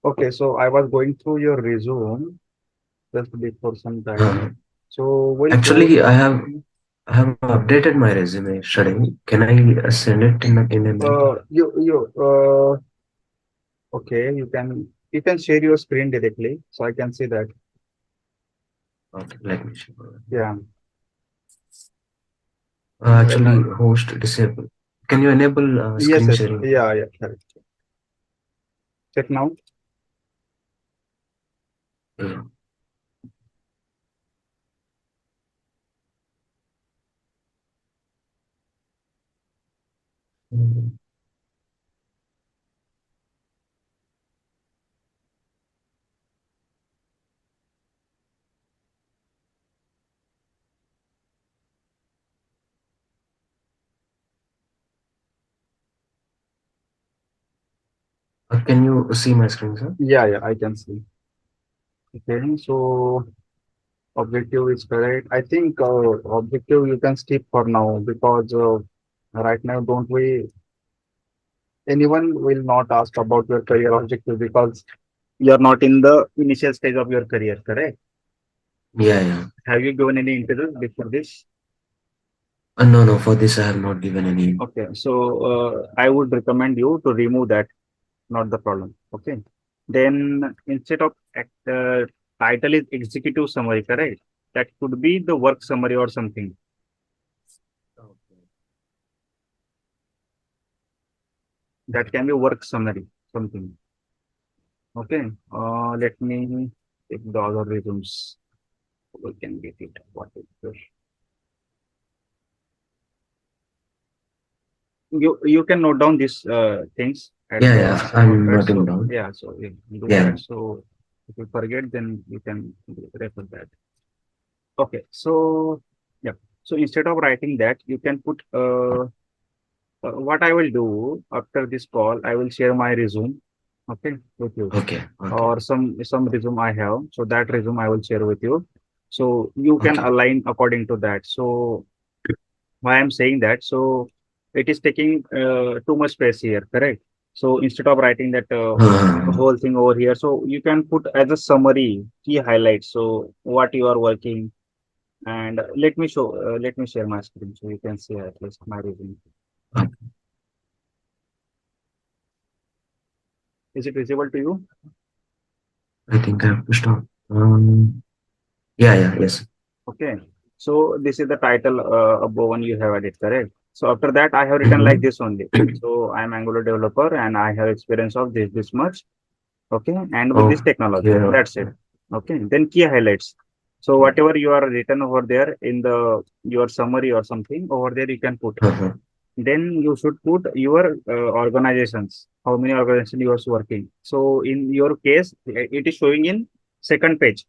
Okay, so I was going through your resume just before some Uh, time. So we'll go. Actually, I have updated my resume yesterday. Can I send it in a mail? Okay, you can share your screen directly, so I can see that. Okay, let me check. Yeah. Actually, host disable. Can you enable Yes, screen yes. sharing? Yeah, yeah. Correct. Check now. Yeah. Mm. Can you see my screen, sir? Yeah, yeah. I can see. Okay. So objective is correct. I think objective you can skip for now because right now don't we anyone will not ask about your career objective because you're not in the initial stage of your career, correct? Yeah, yeah. Have you given any interviews before this? No, no, for this I have not given any. Okay, so I would recommend you to remove that, not the problem. Okay. Then instead of title is executive summary, correct? That could be the work summary or something. Okay. That can be work summary, something. Okay. Let me take the other resumes. We can get it. What is this? You can note down these things at Yeah, the yeah, some I'm notepad. noting So down. yeah, so you do Yeah. that. So if you forget, then you can refer that. Okay, so yeah. So instead of writing that, you can put what I will do after this call, I will share my resume, okay, with you, Okay, okay, or some resume I have. So that resume I will share with you. So you can okay. align according to that. So why I'm saying that? So it is taking too much space here, correct? So instead of writing that Uh, whole thing over here, so you can put as a summary key highlights. So what you are working, and let me share my screen so you can see at least my resume. Is it visible to you? I think I have to stop. Yeah, yeah, yes. Okay. So this is the title above one you have added, correct? So after that, I have written like Mm-hmm. this only. So I am Angular developer and I have experience of this much. Okay. And with this Okay, technology, that's it. okay. Okay. Then key highlights. So whatever you are written over there in the your summary or something over there, you can put. Uh-huh. Then you should put your organizations, how many organizations you are working. So in your case, it is showing in second page.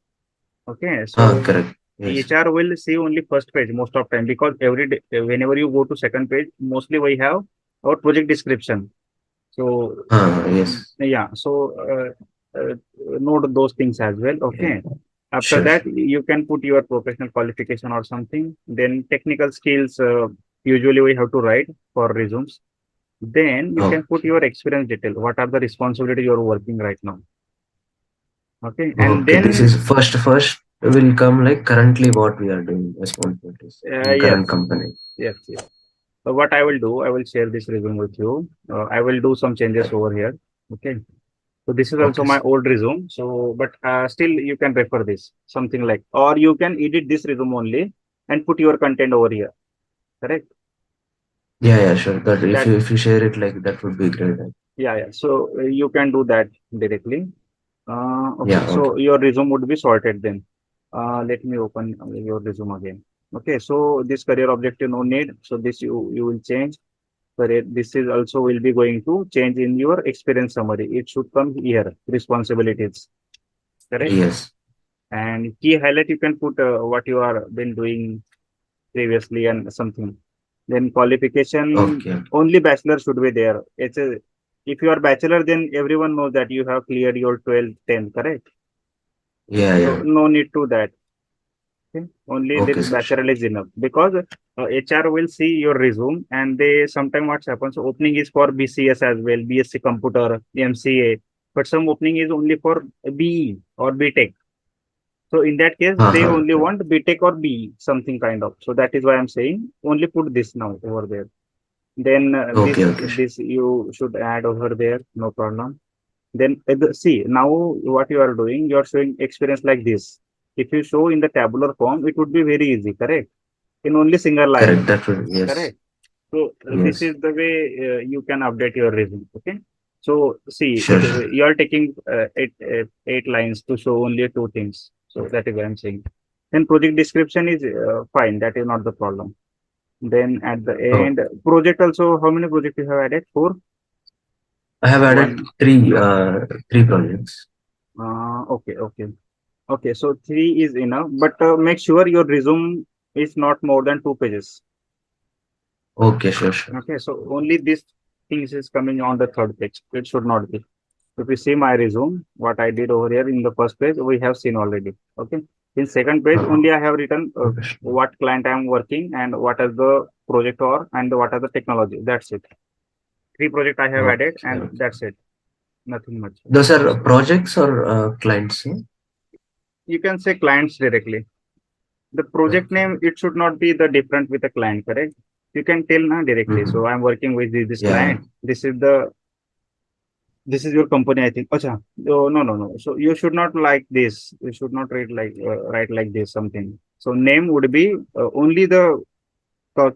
Okay, Ah, so correct. Yes. HR will see only first page most of time because every day, whenever you go to second page, mostly we have our project description. So Ah, yes. yeah, so note those things as well. Yeah. Okay. After Sure, that, sure. you can put your professional qualification or something. Then technical skills, usually we have to write for resumes. Then you can put Okay. your experience detail. What are the responsibilities you are working right now? Okay, and Okay. This then is first will come like currently what we are doing responsibilities in current yes, company. yes, yes. So what I will do, I will share this resume with you. I will do some changes over here. Okay. So this is also Okay, my sir. old resume. So, but still you can refer this something like, or you can edit this resume only and put your content over here. Correct. Yeah, yeah, sure. That That if you share it like that would be great. yeah, yeah. So you can do that directly. Okay. Yeah, okay. So your resume would be sorted then. Let me open your resume again. Okay. So this career objective no need. So this you will change. Correct. This is also will be going to change in your experience summary. It should come here, responsibilities. Correct. Yes. And key highlight, you can put what you are been doing previously and something. Then qualification, Okay. only bachelor should be there. If you are bachelor, then everyone knows that you have cleared your 12, 10, correct? Yeah, So yeah. no need to that. Okay? Only Okay, this sir. Sure. bachelor is enough because HR will see your resume and they sometime what happens opening is for BCS as well, BSc computer, MCA. but some opening is only for BE or BTech. So in that case, they Uh-huh. only want BTech or BE, something kind of. So that is why I'm saying only put this now over there. Then Okay, okay. this you should add over there, no problem. Then see now what you are doing, you are showing experience like this. If you show in the tabular form, it would be very easy, correct? In only single line, Correct. That will, yes. correct? So this Yes. is the way you can update your resume. Okay. So see, Sure, sure. you are taking eight lines to show only two things. So that is what I'm saying. Then project description is fine. That is not the problem. Then at the Oh, end, project also. How many projects you have added? Four. I have added One. three projects. Okay. Okay. Okay. So three is enough. But make sure your resume is not more than 2 pages. Okay, sure, sure. Okay. So only this things is coming on the third page. It should not be. If you see my resume, what I did over here in the first page, we have seen already. Okay. In second page, Uh, only I have written okay, sure. what client I am working and what is the project or and what are the technology. That's it. Three project I have added Okay, and okay. that's it. Nothing much. Those are projects or clients? You can say clients directly. The project Okay. name, it should not be the different with the client, correct? You can tell now directly. So Mm-hmm. I'm working with this Yeah. client. This is your company, I think. Acha. Oh, no, no, no. So you should not like this. You should not write like this something. So name would be only the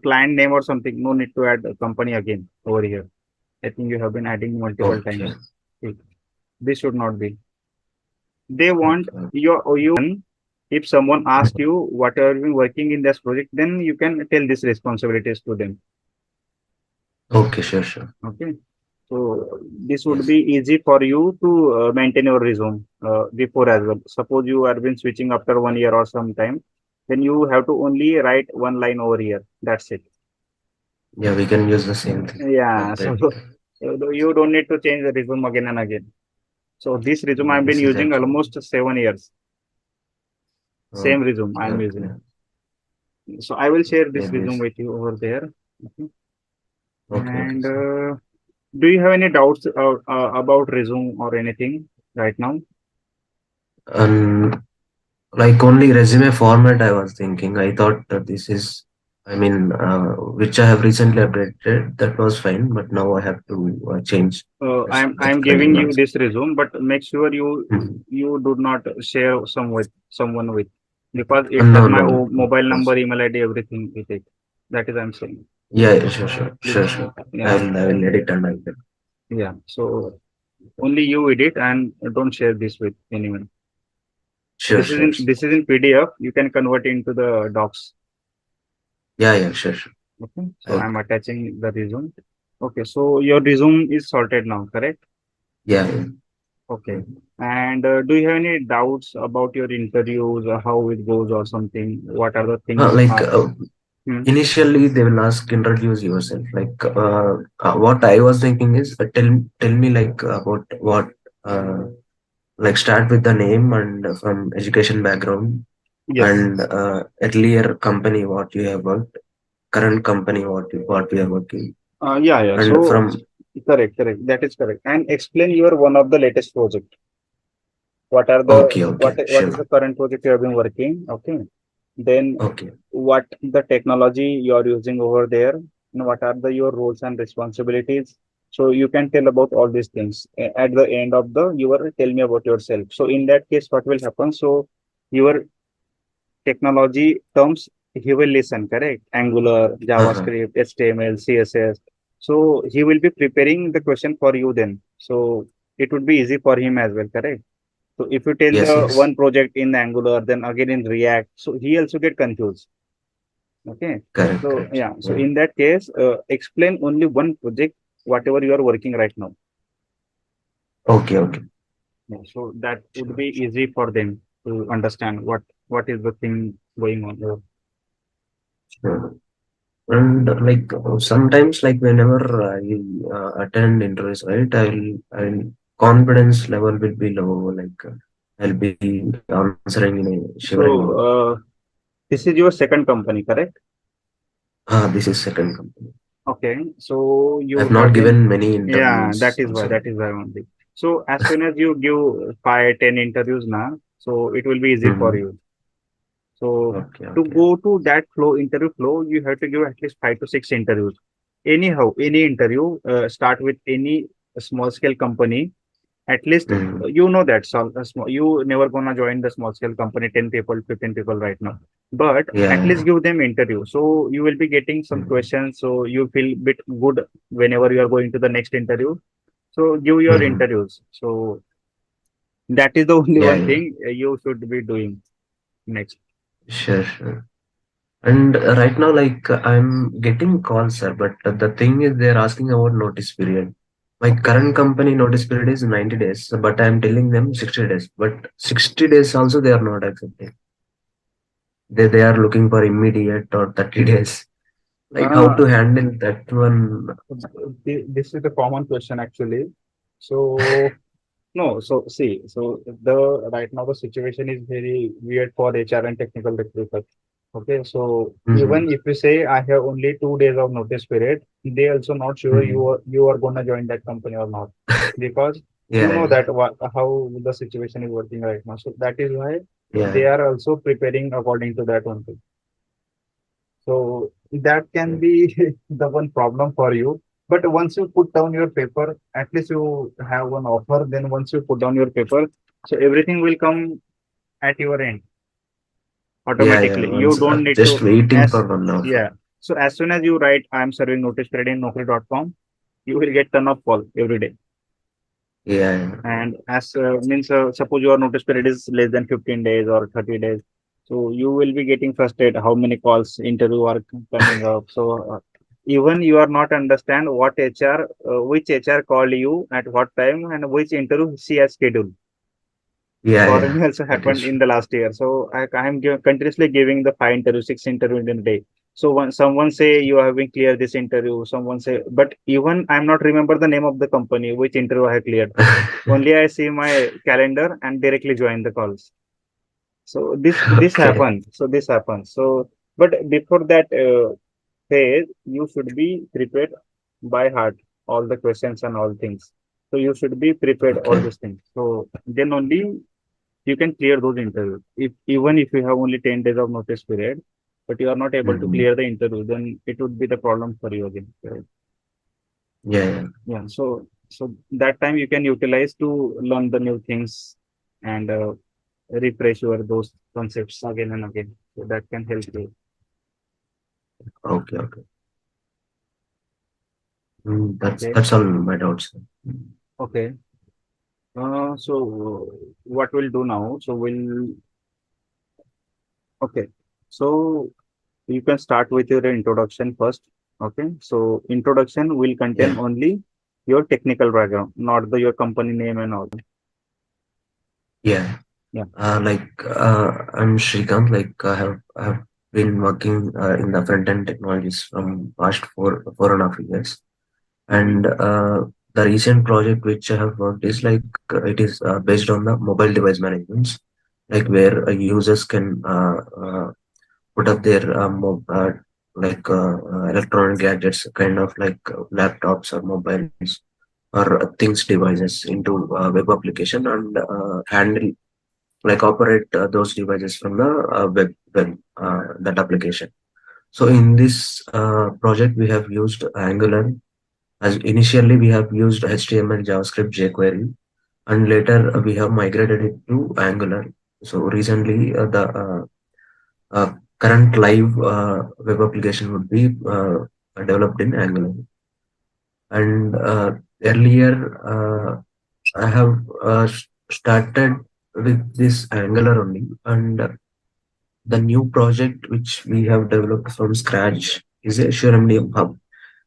client name or something. No need to add a company again over here. I think you have been adding multiple Okay. times. Okay. This should not be. They want Okay. if someone asks you what are you working in this project, then you can tell these responsibilities to them. Okay, sure, sure. Okay. So this would Yes. be easy for you to maintain your resume before as well. Suppose you have been switching after 1 year or some time, then you have to only write one line over here. That's it. Yeah, we can use the same thing. Yeah. So Update. you don't need to change the resume again and again. So this resume Yeah, I've been this is using actually. almost 7 years. Same resume Okay, I'm okay. using. So I will share Okay, this resume this. with you over there. Okay. Okay, okay, And sir. do you have any doubts about resume or anything right now? And like only resume format, I was thinking. I thought that this is, I mean, which I have recently updated. That was fine, but now I have to change I'm ethical giving name you also. this resume, but make sure Mhm. you do not share someone with because it has No, my no, no, of mobile number, course. email ID, everything with it. That is I'm saying. Yeah, yeah, sure, sure, Please, sure, sure. yeah, I will edit and I will. yeah. So only you edit and don't share this with anyone. Sure, sure. Sure. This is in PDF. You can convert into the docs. Yeah, yeah, sure, sure. Okay. So I'll, I'm attaching the resume. Okay. So your resume is sorted now, correct? yeah, yeah. Okay. Mm. And do you have any doubts about your interviews or how it goes or something? What are the things Like are? Hmm. initially they will ask introduce yourself. Like what I was thinking is tell me like about what uh, like start with the name and from education background Yes. and earlier company what you have worked, current company what we are working, Yeah, yeah. and So from correct, correct. That is correct. And explain your one of the latest project. What are the okay, okay, what is sure, the current project you have been working? Okay. Then okay, what the technology you are using over there, and what are the your roles and responsibilities. So you can tell about all these things. At the end of the you will tell me about yourself. So in that case, what will happen? So your technology terms he will listen, correct? Angular, uh-huh. JavaScript, HTML, CSS. So he will be preparing the question for you then. So it would be easy for him as well, correct? So if you tell Yes, the yes, one project in Angular, then again in React, so he also get confused. Okay. correct, So correct, yeah. So yeah, in that case, explain only one project, whatever you are working right now. okay, okay, Yeah, so that would be easy for them to understand what is the thing going on. sure. And like sometimes like whenever I attend interviews, right, I'll confidence level will be low, like I'll be answering in a shivering So mode. this is your second company, correct? This is second company. Okay. So I have you not have been, given many yeah, interviews also. that is why only. So as soon as you give 5, 10 interviews now, so it will be easy for Mm-hmm. you. So Okay, to okay. go to that flow, interview flow, you have to give at least 5 to 6 interviews. Anyhow, any interview, start with any small scale company. At least Mm-hmm. you know that you never gonna join the small scale company, 10 people, 15 people right now. But Yeah, at least yeah. give them interview. So you will be getting some Mm-hmm. questions. So you feel bit good whenever you are going to the next interview. So give your Mm-hmm. interviews. So that is the only Yeah, one yeah. thing you should be doing next. Sure, sure. And right now, like I'm getting calls, sir, but the thing is, they're asking about notice period. My Okay. current company notice period is 90 days, but I'm telling them 60 days. But 60 days also they are not accepting. They are looking for immediate or 30 days. Like how Uh, to handle that one? this is a common question actually. So no, so see, so the right now the situation is very weird for HR and technical recruiters. Okay, so Mm-hmm. even if you say I have only 2 days of notice period, they also not sure Mm-hmm. you are gonna join that company or not, because you know Yeah, that how the situation is working right now. So that is why yeah, they are also preparing according to that only. So that can yeah, be the one problem for you. But once you put down your paper, at least you have one offer. Then once you put down your paper, so everything will come at your end yeah, yeah. automatically. You Once don't need just to waiting as for one offer. yeah. So as soon as you write, I am serving notice period in Naukri.com, you will get ton of call every day. Yeah, yeah. And as means suppose your notice period is less than 15 days or 30 days, so you will be getting frustrated how many calls interview are coming up. So even you are not understand what HR which HR called you at what time and which interview she has scheduled. Yeah, For yeah. me also That is happened in true. the last year. So I am continuously giving the 5 interviews, 6 interviews in a day. So when someone say you have been clear this interview, someone say, but even I'm not remember the name of the company which interview I have cleared. Only I see my calendar and directly join the calls. So this Okay. happens. So this happens. So but before that phase, you should be prepared by heart all the questions and all things. So you should be prepared all Okay. these things. So then only you can clear those interviews. If even if you have only 10 days of notice period, but you are not able to Mm-hmm. clear the interview, then it would be the problem for you again. Right? Yeah, yeah. Yeah. So that time you can utilize to learn the new things and refresh your those concepts again and again. So that can help you. Okay, okay. Okay. That's all my doubts. Mm. Okay. So what we'll do now? So we'll okay. So you can start with your introduction first. Okay. So introduction will contain Yeah, only your technical background, not your company name and all. yeah. Yeah. I'm Shrikant. I have been working in the front end technologies from past 4.5 years. Mm-hmm. And the recent project which I have worked is it is based on the mobile device management, like where users can put up their electronic gadgets, kind of laptops or mobiles or things devices into web application and handle operate those devices from the web that application. So in this project we have used Angular. As initially we have used HTML, JavaScript, jQuery, and later we have migrated it to Angular. So recently current live web application would be developed in Angular. And earlier I have started with this Angular only, and the new project which we have developed from scratch is a SureMDM hub,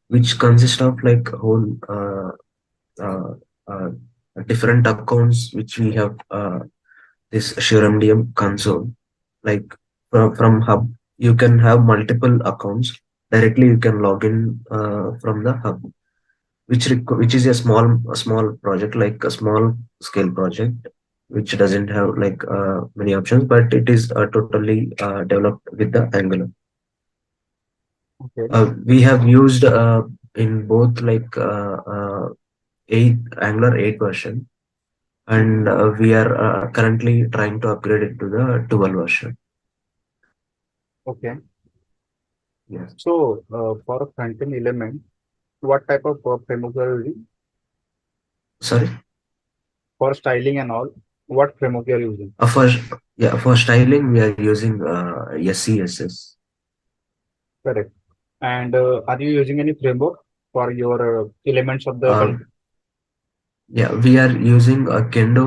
which consists of like whole uh, uh, different accounts which we have this SureMDM console. Like from hub, you can have multiple accounts. Directly, you can log in from the hub, which is a small project, like a small scale project, which doesn't have many options, but it is totally developed with the Angular. Okay. We have used in both 8 Angular 8 version. and we are currently trying to upgrade it to the 12 version. Okay. Yes. So, for a front-end element, what type of framework are you using? Sorry. For styling and all, what framework you are using? For yeah, for styling we are using SCSS. Correct. And are you using any framework for your elements of the Uh, front? yeah, we are using a Kendo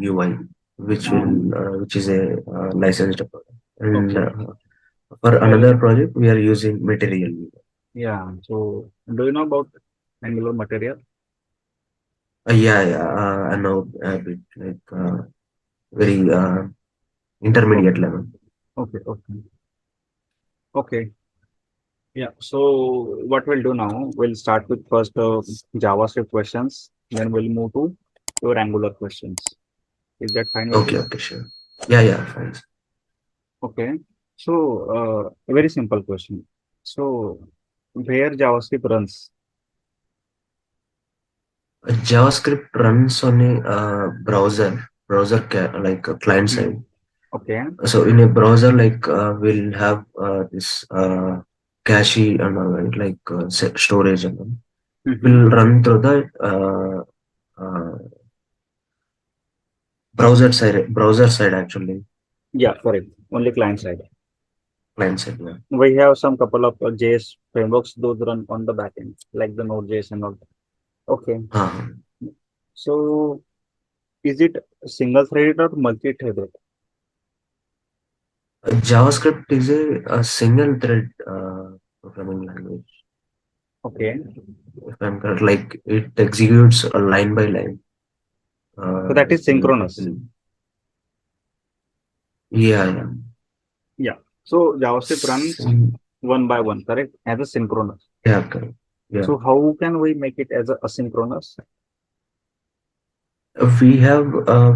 UI, which is a licensed product. And Okay. for Well, another project, we are using Material UI. yeah. So, do you know about Angular material? Yeah, yeah, I know a bit like very intermediate Okay. level. Okay. Okay. Okay. Yeah. So, what we'll do now, we'll start with first JavaScript questions, then we'll move to your Angular questions. Is that fine with Okay, you? okay, sure. Yeah, yeah, fine. Okay. So, a very simple question. So, where JavaScript runs? JavaScript runs on a like a client Hmm. side. Okay. So in a browser, like we'll have this cache and all, right, like storage and all. Mm-hmm. Will run through the browser side actually, Yeah, correct. Only client side. client side. Yeah. We have some couple of JS frameworks, those run on the backend, like the Node.js and all. Okay. Uh, So, is it single-threaded or multi-threaded? JavaScript is a single thread programming language. Okay. If I'm correct, like it executes line by line. So that is It synchronous. will, yeah, yeah. Yeah. So JavaScript runs Sim- one by one, correct? As a synchronous. yeah, correct. Yeah. So how can we make it as a asynchronous? We have uh,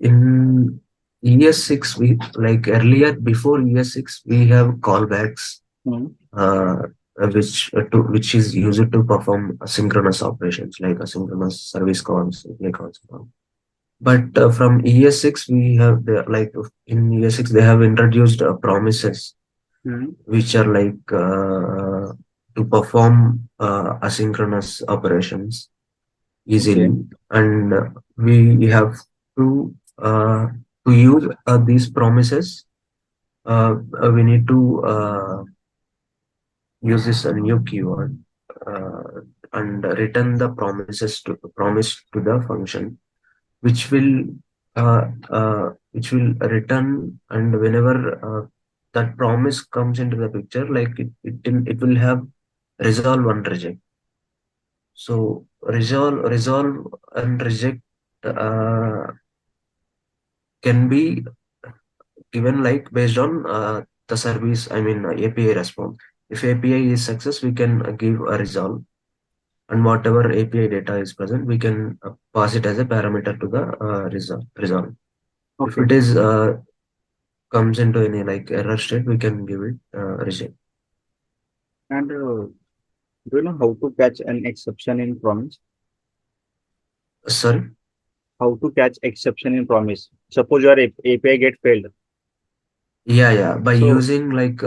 in ES6, we like earlier before ES6 we have callbacks Hmm. uh, which is used to perform asynchronous operations like asynchronous service calls, API calls. But from ES6 we have like in ES6 they have introduced promises Hmm. which are like to perform asynchronous operations Okay. easily, and we have to uh, to use these promises. We need to use this new keyword and return the promise to the function, which will return, and whenever that promise comes into the picture, like it will have resolve and reject. So resolve and reject uh, can be given like based on the service, I mean API response. If API is success, we can give a resolve, and whatever API data is present, we can pass it as a parameter to the resolve. If Okay. it is comes into any like error state, we can give it reject. And do you know how to catch an exception in promise? Sorry. How to catch exception in promise? Suppose your API get failed. Yeah, yeah. By So, using like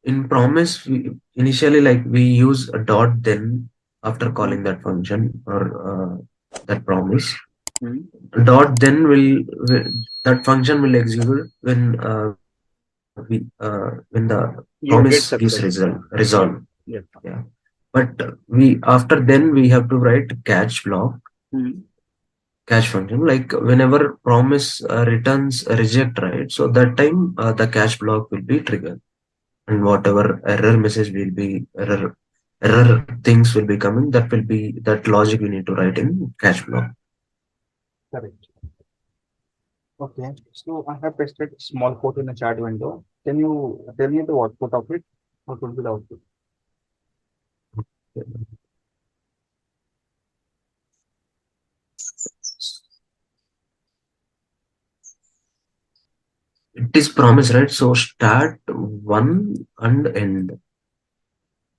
in promise, initially like we use a dot, then after hmm, calling that function or that promise, hmm, dot then will that function will execute when the promise gives you get result success. Yeah. resolve. Yeah. Yeah. Yeah, but we after then we have to write catch block, Hmm. catch function, like whenever promise returns a reject, right? So that time the catch block will be triggered, and whatever error things will be coming, that will be that logic we need to write in catch block. Correct. Okay. So I have pasted small quote in the chat window. Can you tell me the output of it? What would be the output? It is promise, right? So start one and end.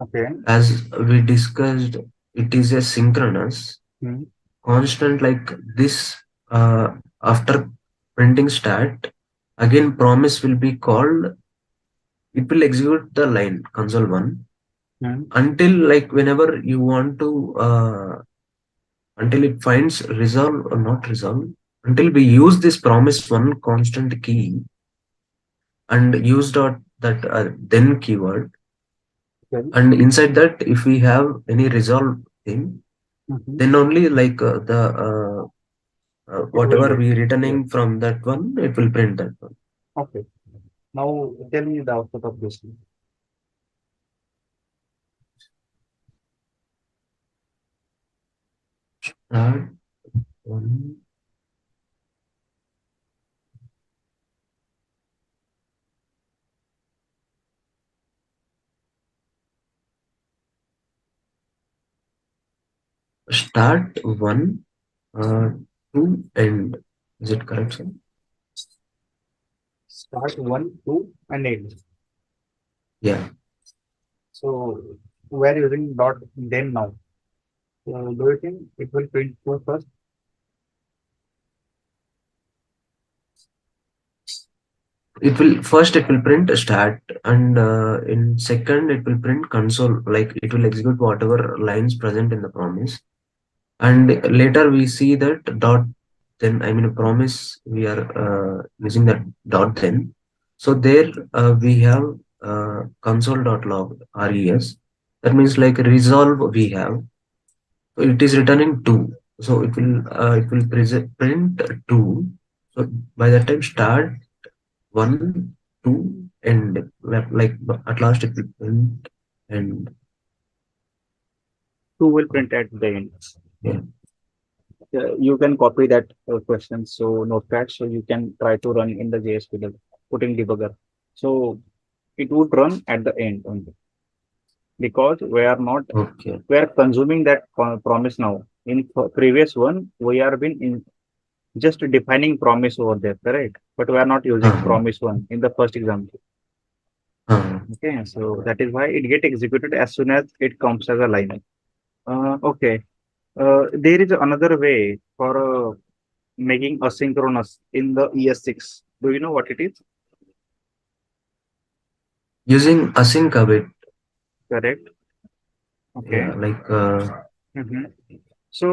Okay. As we discussed, it is a synchronous. Hmm. constant like this, after printing stat, again promise will be called. It will execute the line console one Hmm. until like whenever you want to, until it finds resolve or not resolve, until we use this promise one constant key and use dot that then keyword, Okay. and inside that if we have any resolve thing, Mhm. then only like the It will whatever get. we Yes. returning from that one, it will print that one. Okay. Now tell me the output of this. Start one, start one, to end. Is it correct, sir? Start one, two, and end. Yeah. So we're using dot then now. So do you think it will print two first? It will first it will print start, and in second it will print console. Like it will execute whatever lines present in the promise, and later we see that dot. Then I mean a promise we are using that dot then. So there we have console dot log res. That means like resolve we have. So it is returning two. So it will print two. So by that time start one, two, end. Like at last it will print and Two will print at the end. yeah. You can copy that question. So notepad. So you can try to run in the JS field, putting debugger. So it would run at the end only because Okay. we are consuming that promise now. In previous one, we are been in just defining promise over there, correct? But we are not using Uh-huh. promise one in the first example. Uh-huh. Okay, so that is why it get executed as soon as it comes as a line. Okay, there is another way for making asynchronous in the ES6. Do you know what it is? Using async await. Correct. Okay. Yeah, like Mhm. So,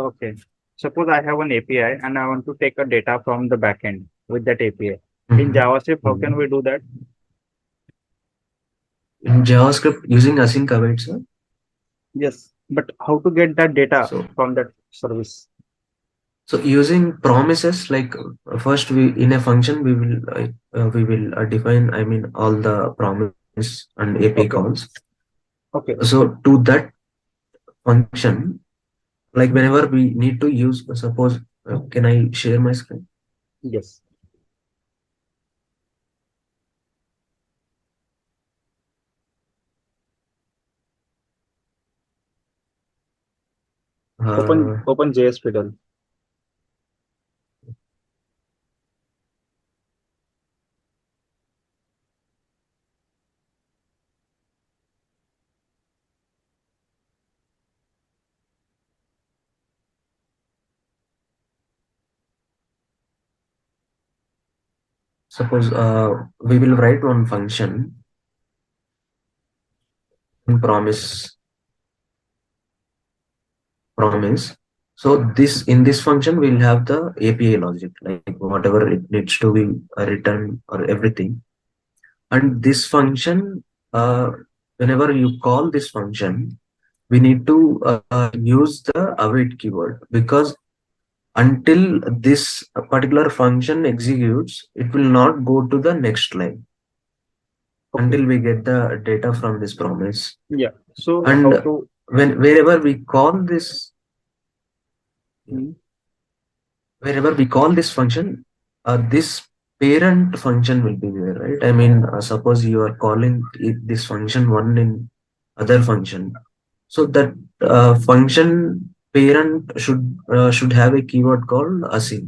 okay. Suppose I have an API and I want to take a data from the backend with that API. In mhm, JavaScript, how can we mhm. do that? In JavaScript using async await, sir. Yes. But how to get that data So from that service? using promises, like first we in a function we will define, I mean, all the promise and API Okay. calls. Okay. So to that function, like whenever we need to use, suppose can I share my screen? Yes. uh, Open JS fiddle. suppose we will write one function in promise. So this in this function we'll have the API logic, like whatever it needs to be written or everything. And this function, uh, whenever you call this function, we need to use the await keyword, because until this particular function executes, it will not go to the next line Okay. until we get the data from this promise. Yeah. So And how to when wherever we call this, hmm, wherever we call this function, this parent function will be there, right? I mean, suppose you are calling this function one in other function, so that function parent should have a keyword called async,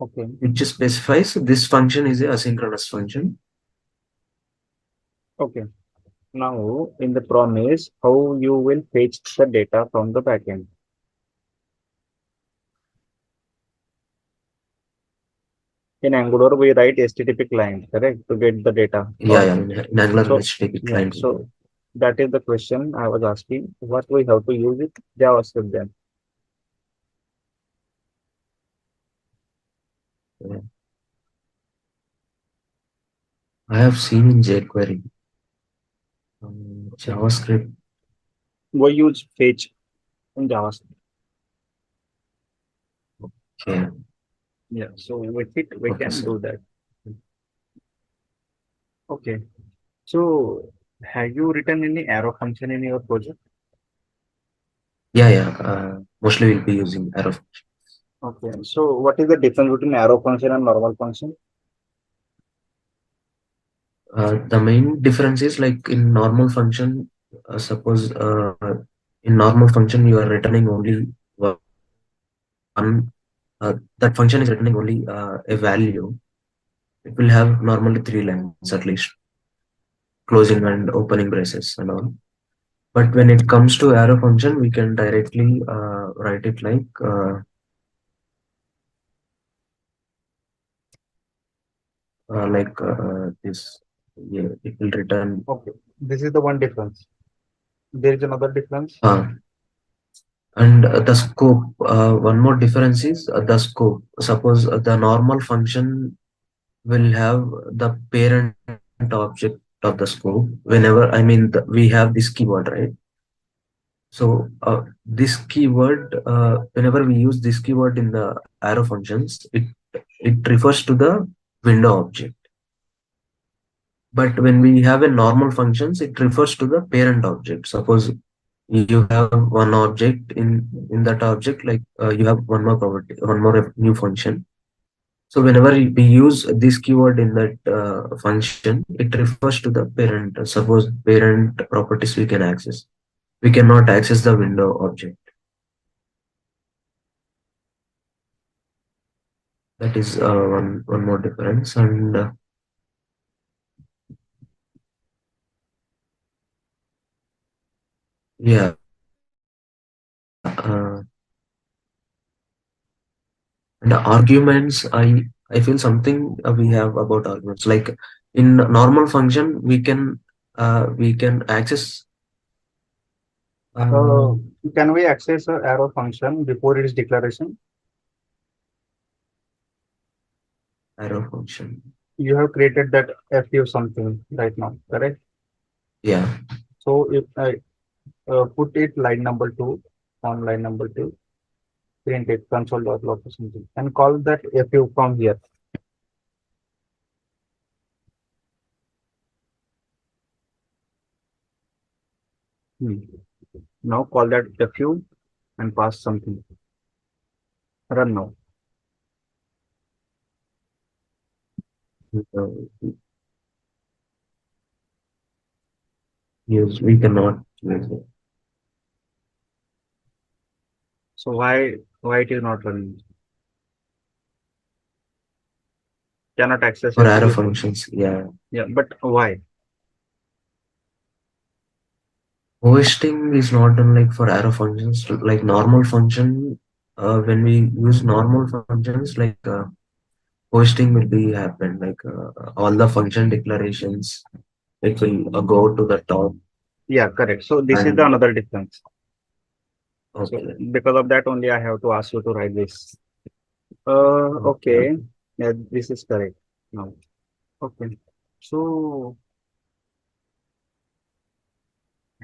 okay. which specifies this function is a asynchronous function. Okay. Now in the promise, how you will fetch the data from the backend. In Angular, we write HTTP client, correct, to get the data. Yeah, yeah. In Angular, So, HTTP yeah, client. so that is the question I was asking. What we have to use it? JavaScript then. Yeah. I have seen in jQuery, JavaScript. We use fetch in JavaScript. Okay, Yeah, so with it, we okay, can sir. do that. Okay. So, have you written any arrow function in your project? Yeah, yeah. Mostly we'll be using arrow. Okay. So, what is the difference between arrow function and normal function? The main difference is like in normal function, suppose in normal function you are returning only one, that function is returning only a value. It will have normally three lines at least, closing and opening braces and all. But when it comes to arrow function, we can directly write it like this. Yeah, it will return. Okay. This is the one difference. There is another difference. And the scope, one more difference is the scope. Suppose the normal function will have the parent object of the scope. Whenever, I mean, we have this keyword, right? So this keyword, whenever we use this keyword in the arrow functions, it refers to the window object. But when we have a normal functions, it refers to the parent object. Suppose you have one object in that object, like you have one more property, one more new function. So whenever we use this keyword in that function, it refers to the parent. Suppose parent properties we can access. We cannot access the window object. That is one more difference. And yeah, and arguments. I feel something we have about arguments. Like in normal function, we can access Uh, uh, can we access a arrow function before its declaration? arrow function. You have created that FU something right now, correct? Yeah. So if I put it line number two on line number two, print it console.log or something, and call that FU from here. Hmm. Now call that FU and pass something. Run now. Uh, use we cannot use it So why it is not running? Cannot access for arrow FU. functions. Yeah. Yeah, but why? Hosting is not done like for arrow functions, like normal function. When we use normal functions, like hosting will be happen. Like all the function declarations, it will go to the top. Yeah, correct. So this is the And another difference. So okay, because of that only I have to ask you to write this. okay, Okay. okay. Yeah, this is correct. Now, okay. So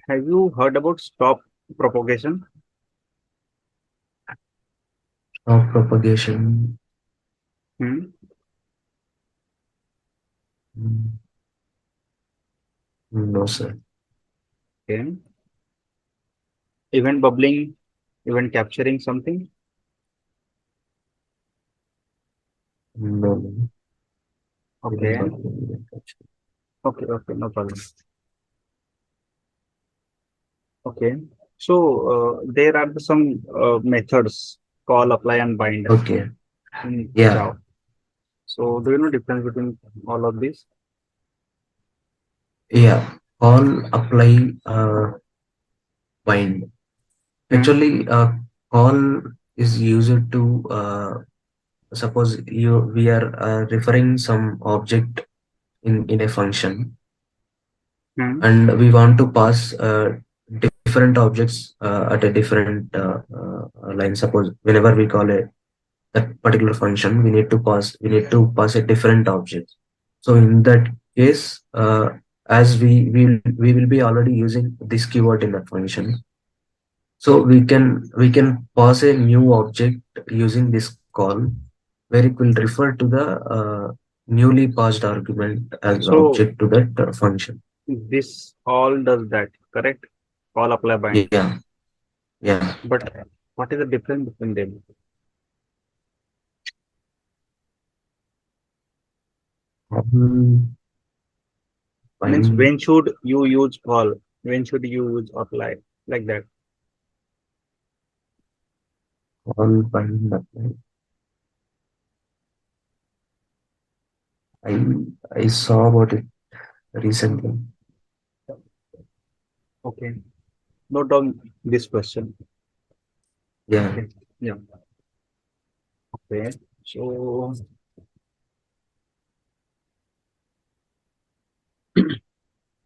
have you heard about stop propagation? Of propagation. Hmm? mm, no, sir. Okay. Event bubbling, event capturing something. No, no. Even Okay. bubbling. Okay. Okay. No problem. Okay. So there are some methods call, apply, and bind Okay. in Yeah. Java. So do you know difference between all of these? Yeah. All apply bind. Hmm? Actually, call is used to suppose we are referring some object in a function, Hmm. and we want to pass different objects at a different line. Suppose whenever we call that particular function, we need to pass a different object. So in that case, as we will be already using this keyword in that function, so we can pass a new object using this call, where it will refer to the newly passed argument as So object to that function. this all does that, correct? All apply bind. Yeah, yeah. But what is the difference between them? Um, Means Fine. when should you use all? When should you use apply? Like that. All fine. I I saw about it recently. Okay. Note down this question. Yeah. Okay. Yeah. Okay. So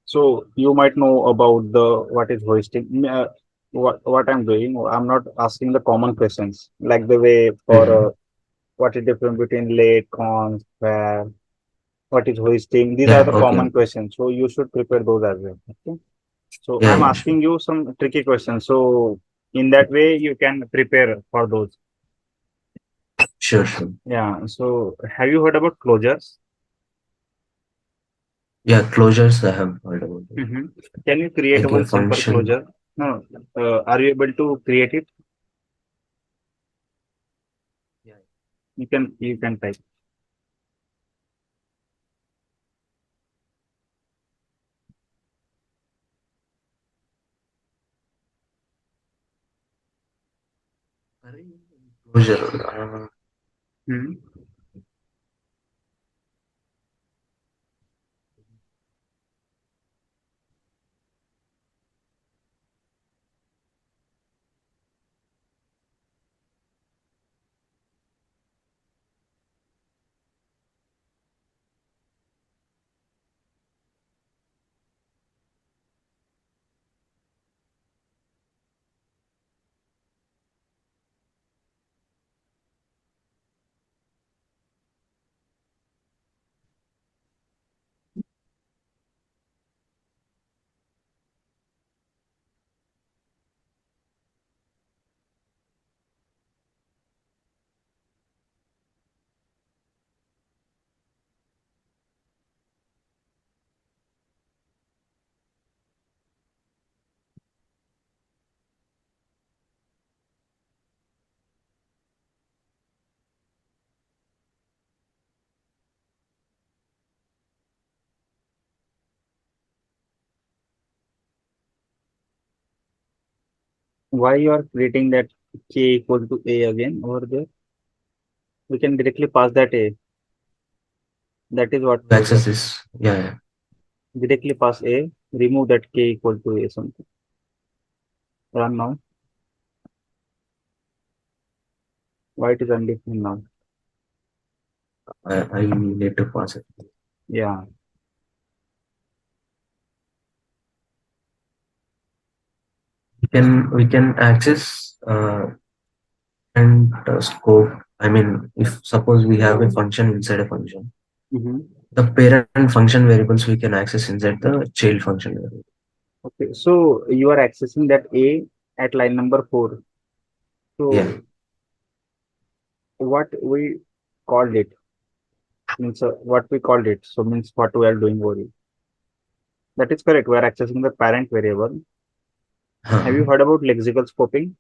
so you might know about the what is hoisting. What I'm doing, I'm not asking the common questions like the way for Mhm. what is difference between late, cons, where, what is hoisting. These are Yeah. the Okay. common Okay. questions. So you should prepare those as well. Okay. So Yeah. I'm Yeah. Sure. asking you some tricky questions. So in that way you can prepare for those. Sure. Sure. Yeah. So have you heard about closures? Yeah. Closures I have heard about it. Hmm. Can you create Like a one simple function. closure? No. Are you able to create it? Yeah. You can type. Closure. Hmm. Why you are creating that k equal to a again over there? We can directly pass that a. That is what To closure. access this. Yeah. Yeah. Directly pass a. Remove that k equal to a something. Run now. Why it is undefined now? I need to pass it. Yeah. We can access and scope. I mean, if suppose we have a function inside a function, Hmm. the parent function variables we can access inside the child function variable. Okay. So you are accessing that a at line number 4. Yeah. So what we called it means what we called it. So means what we are doing over here. That is correct. We are accessing the parent variable. Have you Huh. heard about lexical scoping?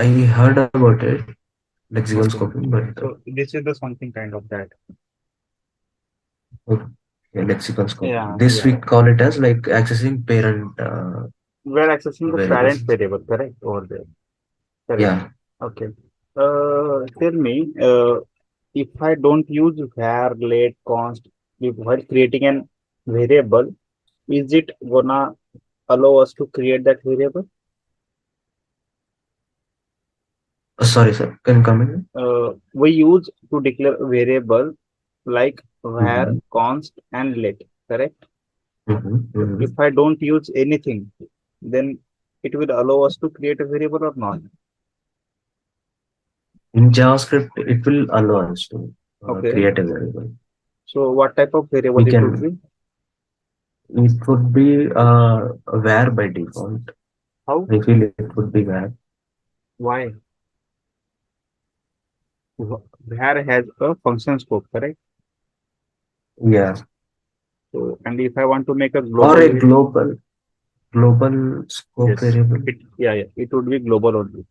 I heard about it, lexical Okay. scoping, but So this is the something kind of that. okay, lexical scoping. Yeah, This we yeah. call it as like accessing parent We are accessing the parent variables. variable, correct? Over there. Correct. Yeah. Okay. Tell me, if I don't use var, late, const, while creating an variable, is it gonna allow us to create that variable? Sorry, sir. Can you come in? We use to declare a variable like var, Mm-hmm. const, and let. Correct. Mm-hmm. So Mm-hmm. if I don't use anything, then it will allow us to create a variable or not. In JavaScript, it will allow us to Okay. create a variable. So what type of We variable it would can, be? it would be var by default. How? I feel it would be var. Why? Var has a function scope, correct? Yeah. So, and if I want to make a Or global, a global scope yes, variable yeah, it would be global only.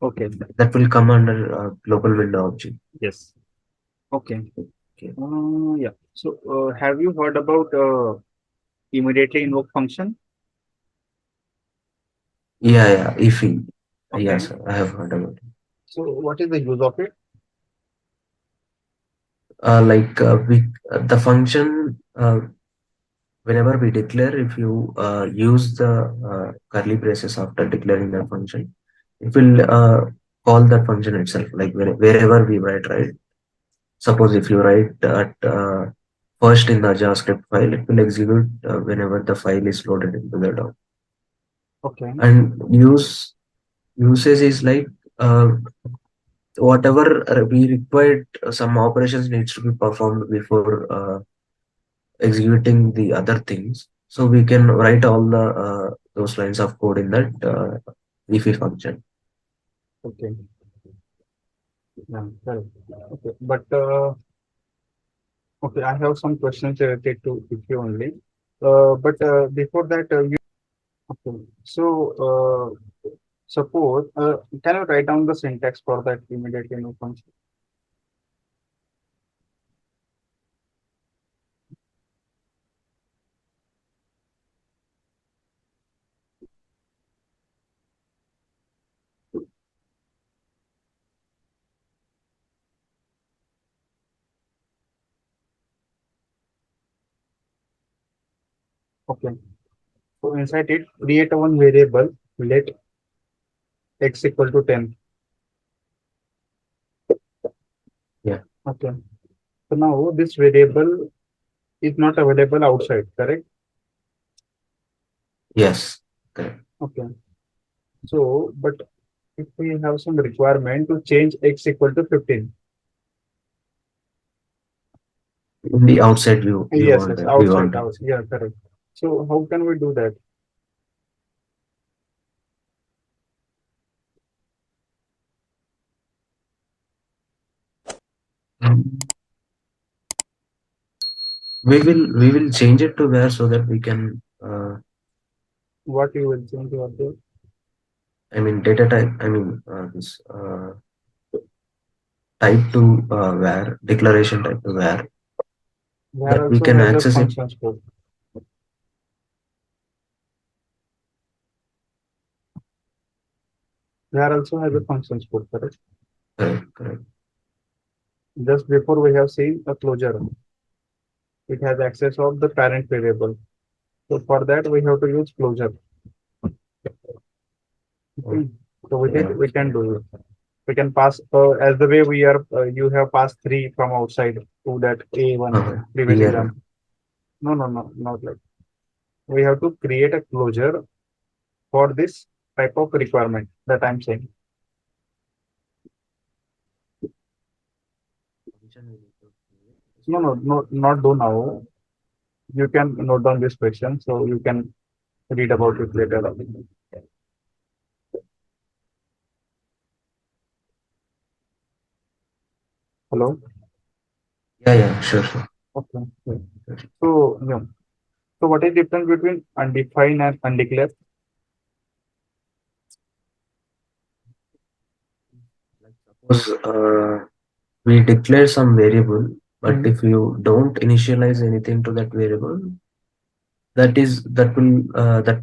Okay. that will come under global window object. Yes. Okay. Okay. Yeah. So, have you heard about immediately invoke function? Yeah, yeah. IIFE. Okay. Yes, I have heard about it. So, what is the use of it? Like the function, whenever we declare, if you use the curly braces after declaring that function, it will call that function itself. Like wherever we write, right? Suppose if you write at first in the JavaScript file, it will execute whenever the file is loaded into the DOM. Okay. And usage is like whatever we required, some operations needs to be performed before executing the other things. So we can write all the those lines of code in that IIFE function. Okay. Yeah, correct. Okay. But okay, I have some questions related to issue only. But before that, okay. So, suppose, can you write down the syntax for that immediate invoke function? Okay. So inside it, create a one variable, let x equal to 10. Yeah. Okay. So now this variable is not available outside, correct? Yes. Correct. Okay. So, but if we have some requirement to change x equal to 15. In the outside view, you Yes, want yes, we outside, want out. it. Yeah, correct. So how can we do that? Um, we will change it to where so that we can What you will change over there? I mean data type. I mean this type to where declaration type to where Where that we also can has a access it. function scope. Where also has a function scope, correct? Correct. Correct. Just before we have seen a closure. It has access of the parent variable. So for that we have to use closure. Oh, Okay. So with yeah. it we can Okay. do it. We can pass as the way we are. You have passed three from outside to that A1 previous Here. exam. No, no, no, not like. We have to create a closure for this type of requirement that I'm saying. No, no, no, not do now. You can note down this question so you can read about it later. Hello. Yeah, yeah, sure, sure. Okay. Okay. So yeah. So what is difference between undefined and undeclared? Like suppose we declare some variable, but Hmm. if you don't initialize anything to that variable, that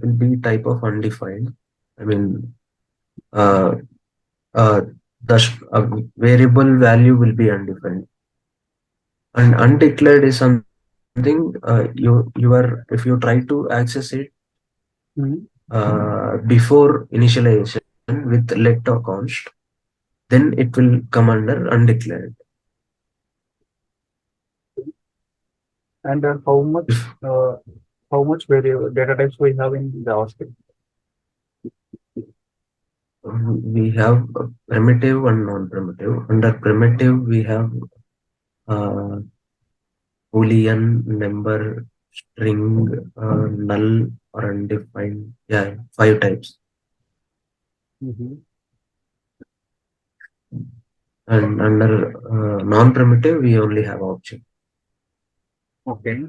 will be type of undefined. I mean, uh, uh, variable value will be undefined, and undeclared is something you are if you try to access it Hmm. before initialization, with let or const, then it will come under undeclared. And If how much variable data types we have in JavaScript? we have a primitive and non-primitive, under primitive we have uh, boolean, number, string, null, or undefined. Yeah, 5 types. Mm-hmm. And under non-primitive, we only have object. Okay.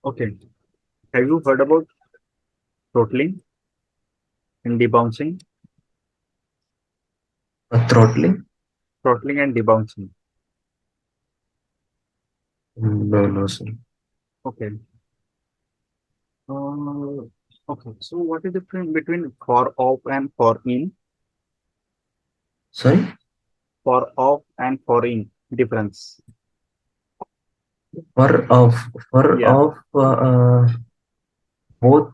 Okay. Have you heard about throttling and debouncing? Throttling? Throttling and debouncing. No, no, sir. Okay. Uh, okay. So what is the difference between for off and for in? Sorry? For off and for in difference. For of Yeah. both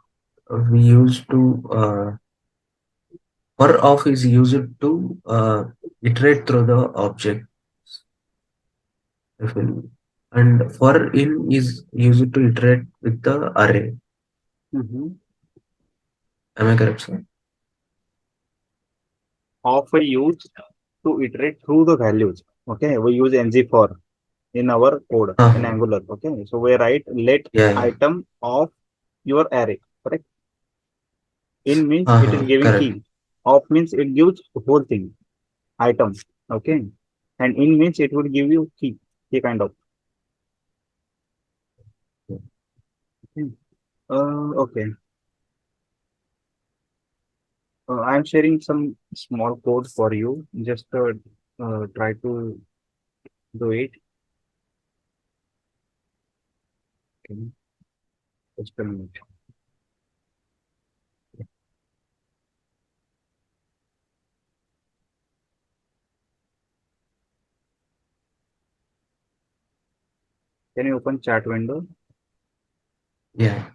we used to for of is used to iterate through the object. If and for in is used to iterate with the array. Mm-hmm. Am I correct, sir? Of we use to iterate through the values. Okay. We use ng for in our code in Uh-huh. Angular. Okay. So we write let Yeah, yeah. item of your array. Correct. In means it is Uh-huh. giving Correct. key. Of means it gives whole thing, item. Okay. And in means it will give you key kind of. Okay. Okay. I'm sharing some small code for you. Just try to do it. Okay. Just a minute. Can you open chat window? Yeah.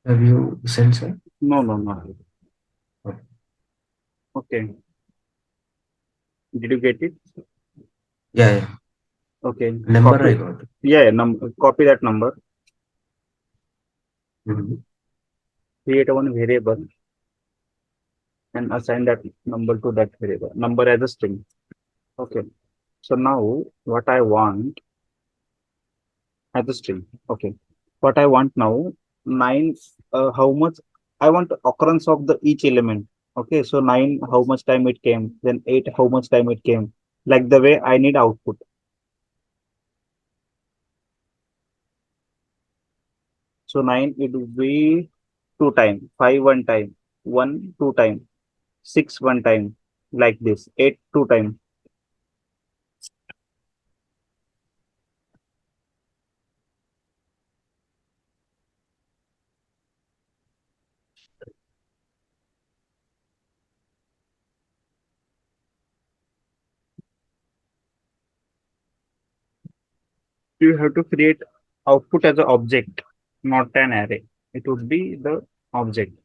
Have you sent, sir? No, no, no. Oh, Okay. Did you get it? yeah, yeah. Okay. Number I Copy. got it. Yeah, yeah, copy that number. Mhm. Create one variable and assign that number to that variable. Number as a string. Okay. So now what I want as a string. Okay. What I want now, nine, how much I want occurrence of the each element. Okay. So nine, how much time it came, then eight, how much time it came. Like the way I need output. So nine, it will be two time, five one time, one two time, six one time, like this, eight two time. You have to create output as an object, not an array. It would be the object.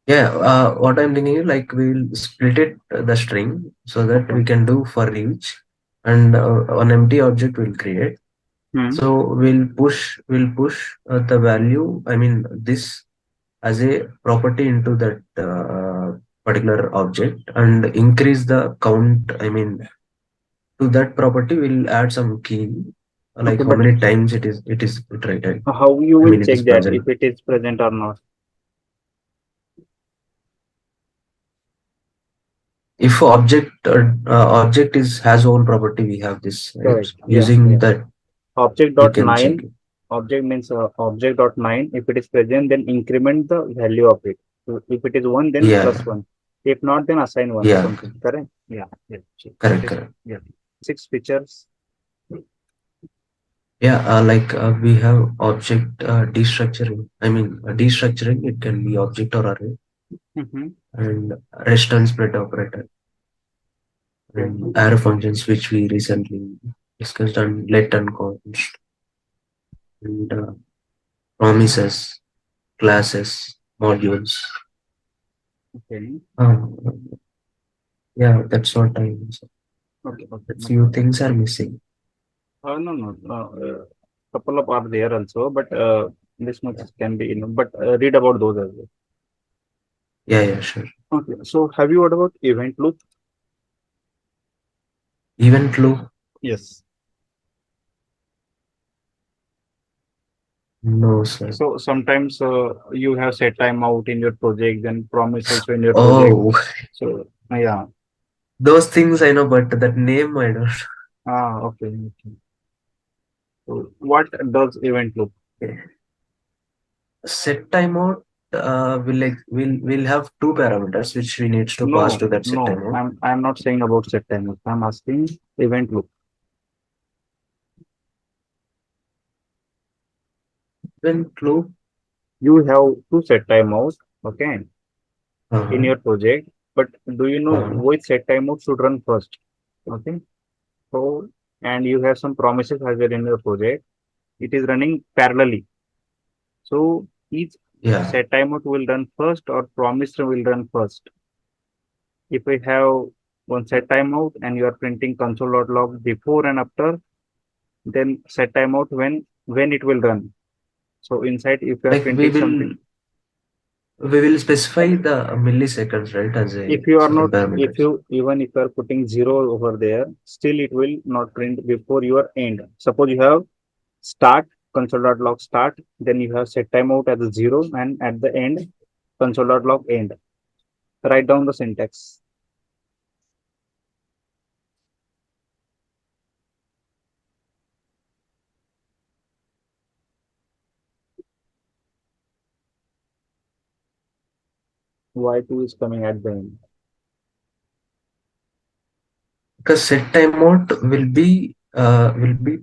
Yeah, what I'm thinking is like we'll split it the string so that Okay. we can do for each, and an empty object will create. Hmm. So we'll push the value. I mean this as a property into that particular object and increase the count. I mean to that property we'll add some key, like Okay, how but many times it is iterated. how you I will mean it is check that present. if it is present or not? if object is has own property, we have this, right? Correct. Yeah. Using Yeah. that Object you dot can check nine. it. Object means object dot nine. If it is present, then increment the value of it. So if it is one, then Yeah, plus one. If not, then assign one or yeah, something. Correct? Yeah. Yeah. Sure. That correct, is, correct. yeah. Six features. Yeah, we have object destructuring. I mean, destructuring, it can be object or array, Mm-hmm. and rest and split operator, Okay. and arrow functions, which we recently discussed, and let and const, and promises, classes, modules. Okay. Um, yeah, that's what I said. Okay. Okay. A No few problem. things are missing. No, no. Couple of are there also, but this much Yeah, can be enough. But read about those as well. yeah, yeah, sure. Okay. So have you heard about event loop? Event loop, Yes. no, sir. So sometimes you have set timeout in your project, then promise also in your project. Oh, So yeah. those things I know, but that name I don't. Okay. Okay. So what does event loop? Set timeout will have two parameters which we needs to pass No, to that set no. timeout. I'm not saying about set timeout. I'm asking event loop. Event loop, You have to set timeout, okay, in uh, your project. But do you know uh, which set timeout should run first? Okay. So and you have some promises as well in your project. It is running parallelly. So each yeah, set timeout will run first or promise will run first. If we have one set timeout and you are printing console.log before and after, then set timeout when it will run. So inside, if you are like printing something, we will specify the milliseconds, right, as a if you are not, second if parameters. you even if you are putting zero over there, still it will not print before your end. Suppose you have start console.log start, then you have set timeout as a zero, and at the end console.log end. Write down the syntax. Y2 is coming at the end. Because set timeout will be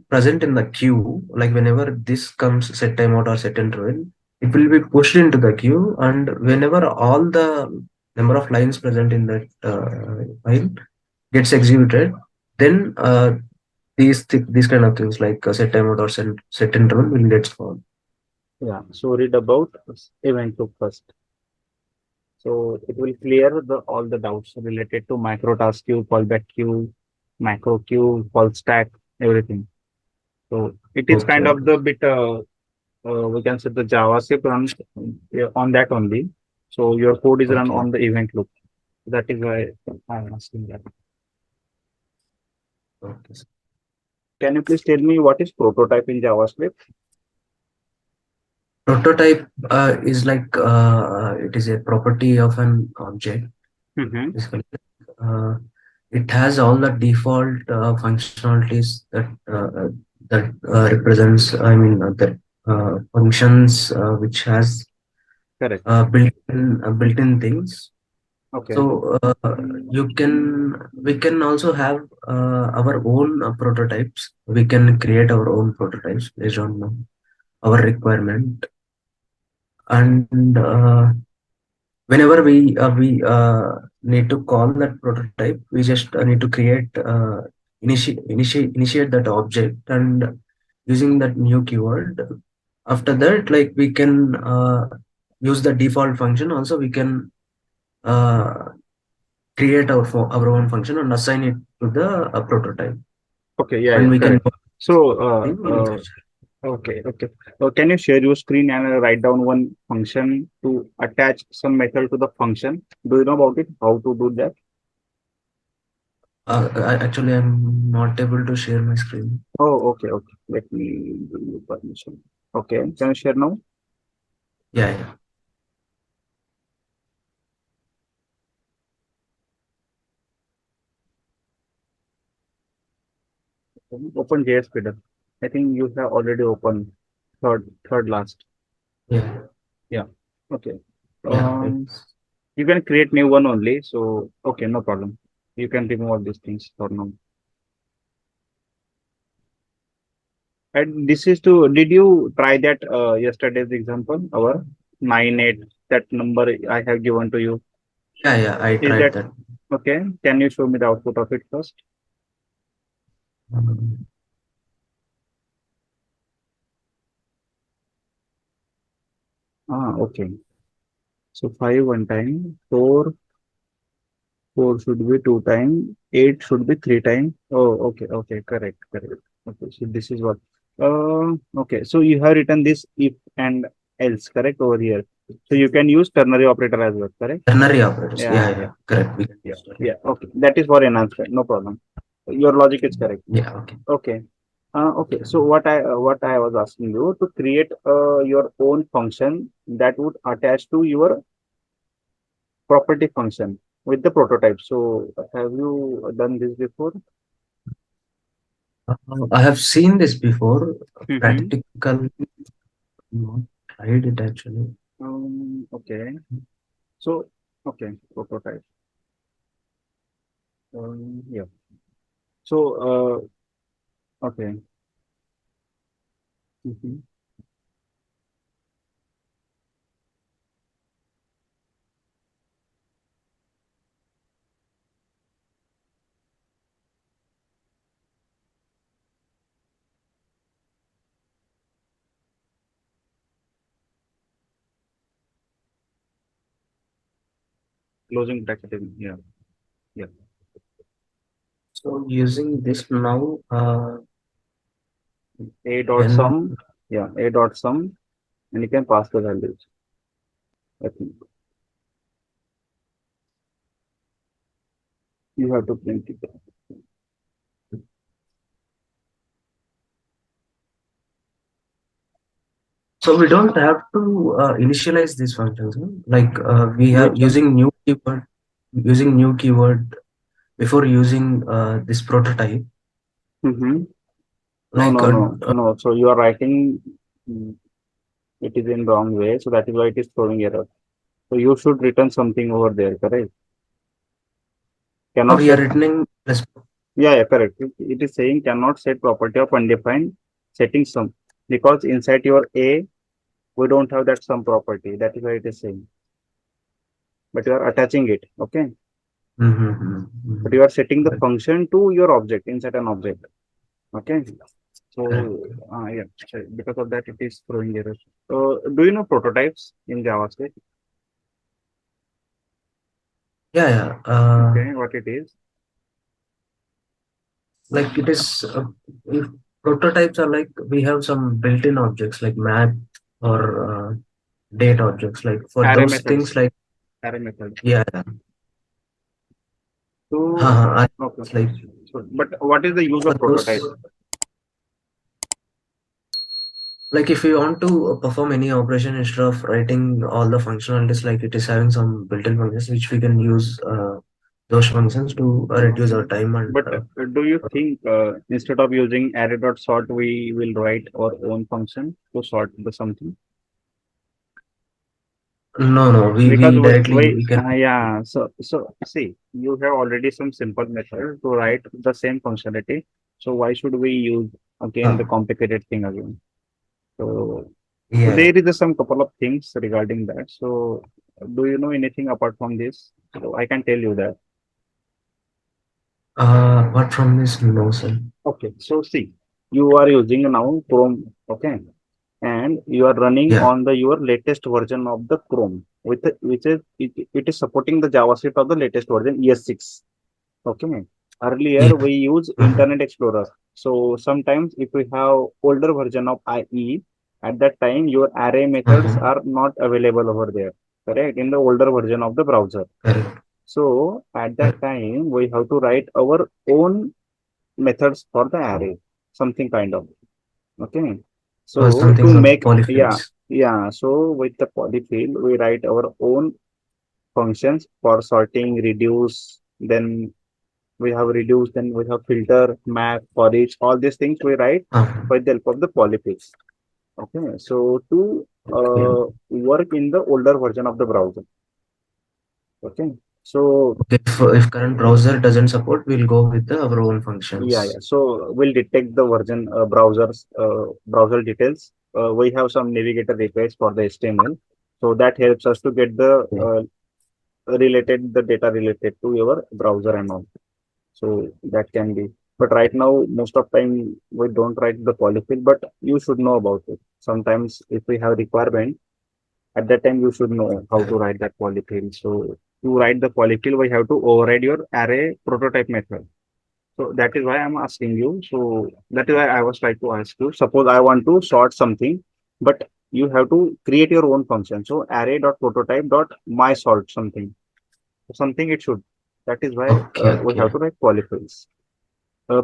present in the queue. Like whenever this comes set timeout or set interval, it will be pushed into the queue, and whenever all the number of lines present in that file gets executed, then these kind of things like set timeout or set interval will get spawned. Yeah. So read about event loop first. So it will clear all the doubts related to micro task queue, callback queue, macro queue, call stack, everything. So it is Okay, kind of okay, the bit we can say the JavaScript runs on that only. So your code is run okay, on the event loop. That is why I'm asking that. okay. Can you please tell me what is prototype in JavaScript? Prototype is like it is a property of an object. Mm-hmm. Basically, uh, it has all the default functionalities that represents. I mean, the functions which has Correct. built-in things. Okay. So we can also have our own prototypes. We can create our own prototypes based on our requirement, and whenever we need to call that prototype, we just need to create initiate that object, and using that new keyword, after that, like we can use the default function. Also we can uh, create our own function and assign it to the prototype, Okay. Yeah. and Yeah. we can Correct. So in future. okay. Okay. Can you share your screen and write down one function to attach some method to the function? Do you know about it? How to do that? Actually, I'm not able to share my screen. Oh, okay. Okay. Let me give you permission. Okay. Can you share now? Yeah, yeah. Open JS Feeder. I think you have already opened third last. Yeah, Yeah. Okay. yeah, Um, it's you can create new one only. So okay, no problem. You can remove all these things for now. And this is to. Did you try that yesterday's example? Our 9 8. That number I have given to you. yeah, yeah. I Is tried that that. okay? Can you show me the output of it first? Um, Okay. So 5 one time, 4 should be 2 time, 8 should be 3 time. Oh, okay, okay, correct, correct. Okay, so this is what. Okay, so you have written this if and else, correct, over here. So you can use ternary operator as well, correct? Ternary operators. Yeah, Yeah, yeah, yeah, correct. We can yeah, use ternary. yeah. Okay, that is for enhancement, no problem. Your logic is correct. Yeah, okay. Okay. Okay, so what I was asking you to create your own function that would attach to your property function with the prototype. So have you done this before? I have seen this before. Mm-hmm. Practical, not tried it actually. Okay. So, okay, prototype. Yeah. So, okay. Mm-hmm. Closing bracket. Yeah. Yeah. So using this now, A dot can sum. Yeah. A dot sum, and you can pass the values. I think you have to print it. so we don't have to initialize these functions, huh? Like we have Which one? using new keyword before using this prototype. Mm-hmm. No, Like no, no, no. So you are writing mm, it is in wrong way. So that is why it is throwing error. So you should return something over there, correct? now Cannot we are set. returning Yeah, yeah, correct. It is saying cannot set property of undefined setting sum because inside your A we don't have that sum property. That is why it is saying. But you are attaching it, okay? Mhm, But mhm. you are setting the Correct, function to your object inside an object, okay? correct. So yeah, so because of that it is throwing error. Do you know prototypes in JavaScript? Yeah, yeah. Okay, what it is? Like it is, if prototypes are like we have some built-in objects like map or date objects. Like for Array those things, methods. like Array method. yeah, yeah. So okay. It's like So, but what is the use for of those, prototype? like if you want to perform any operation instead of writing all the functionalities, like it is having some built-in functions which we can use those functions to reduce our time and But do you think instead of using array.sort, we will write our own function to sort the something? no, no, Because we directly we can. yeah, so see, you have already some simple method to write the same functionality. So why should we use again the Uh, complicated thing again? So, so yeah. there is some couple of things regarding that. So do you know anything apart from this? So I can tell you that. Apart from this, no, sir. Okay, so see, you are using now Chrome, okay, and you are running Yeah. on the your latest version of the Chrome, with which is it is supporting the JavaScript of the latest version ES6. Okay, Yeah. earlier we use Uh-huh. Internet Explorer. So sometimes if we have older version of IE, at that time your array methods Uh-huh. are not available over there, correct? In the older version of the browser. Correct. So at that Correct. time we have to write our own methods for the array, something kind of. Okay. So Something to called make, yeah, polyfills. yeah. So with the polyfill, we write our own functions for sorting, reduce, then we have reduce, then we have filter, map, for each, all these things we write Uh, by the help of the polyfills. Okay, so to yeah. work in the older version of the browser. Okay, so Okay, if current browser doesn't support, we'll go with our own yeah, yeah. functions. So we'll detect the version browser details. We have some navigator requests for the HTML, so that helps us to get the Okay. the data related to your browser and all. So that can be. But right now, most of time we don't write the polyfill, but you should know about it. Sometimes if we have requirement, at that time you should know how to Yeah. write that polyfill. So to write the polyfill, we have to override your array prototype method. So that is why I'm asking you. So that is why I was trying to ask you. Suppose I want to sort something, but you have to create your own function. So array dot prototype dot my sort something. Something it should. That is why Okay, we have okay. to write polyfills.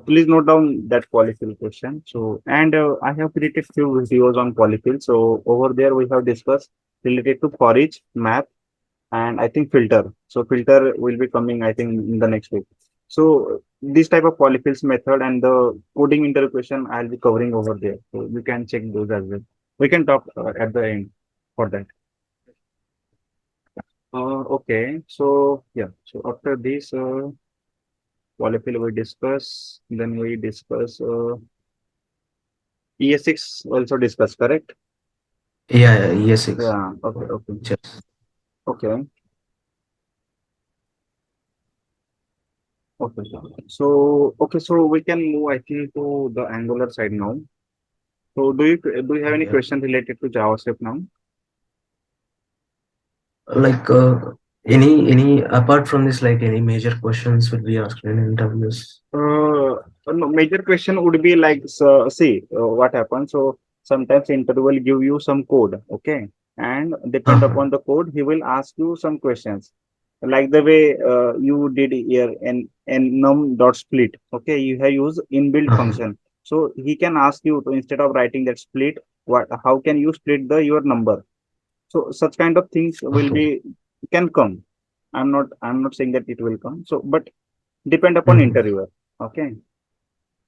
Please note down that polyfill question. So, and I have created few videos on polyfill. So over there we have discussed related to for each, map, and I think filter. So filter will be coming, I think, in the next week. So this type of polyfills method and the coding interpretation I'll be covering over there. So you can check those as well. We can talk at the end for that. Okay. So yeah. So after this polyfill we discuss, then we discuss ES6 also discuss, correct? Yeah, yeah, ES6. Yeah. Okay. Okay. Just Okay. Okay. So okay. So we can move, I think, to the Angular side now. So do you have any yeah. question related to JavaScript now? Like any apart from this, like any major questions will be asked in interviews. No, major question would be like, so, see what happens. So sometimes interview will give you some code, okay, and depend Uh-huh. upon the code, he will ask you some questions, like the way you did here and num dot split. Okay, you have used inbuilt Uh-huh. function, so he can ask you to, instead of writing that split, what how can you split the your number? So such kind of things will Okay. be can come. I'm not saying that it will come. So but depend upon Mhm. interviewer. Okay.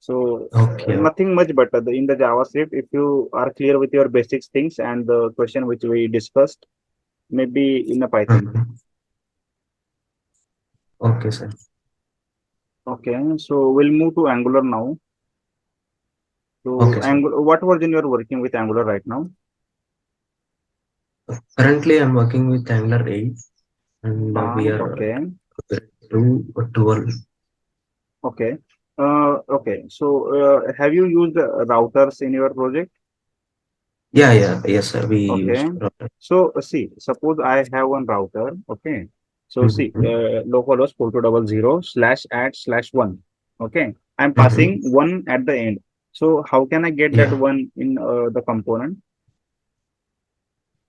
So Okay. nothing much better in the JavaScript. If you are clear with your basics things and the question which we discussed, maybe in a Python. Mhm. Okay, sir. Okay. So we'll move to Angular now. So Okay, sir. Angular, what version you are working with Angular right now? Currently, I'm working with Angular 8, and we are Okay. to 12. Okay. Okay. So have you used routers in your project? Yeah, yeah, yes, sir. We Okay. used router. So see, suppose I have one router. Okay. So see, Mhm. localhost 4200 slash add slash one. Okay. I'm Mhm. passing one at the end. So how can I get that Yeah. one in the component?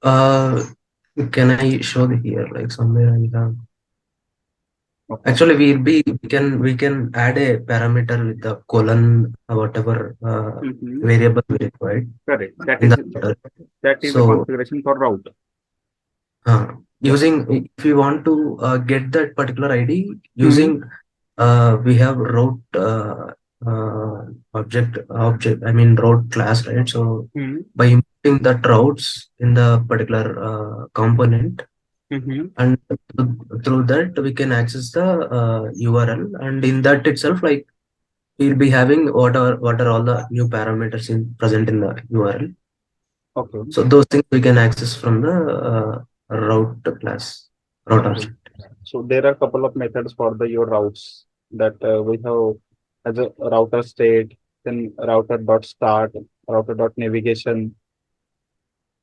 Uh, can I show the here? Like somewhere I have. Okay. Actually, we can add a parameter with the colon, whatever Mm-hmm. variable we required Correct. in the router. That is the So configuration for route. Yeah. using if we want to get that particular ID Mm-hmm. using we have route uh, object I mean route class, right? So Mm-hmm. by importing that routes in the particular component, Mm-hmm. and through that we can access the URL, and in that itself, like we'll be having what are all the new parameters in present in the URL. Okay. So those things we can access from the route class, route Okay. object. So there are a couple of methods for the your routes that we have as a router state, then router dot start, router dot navigation.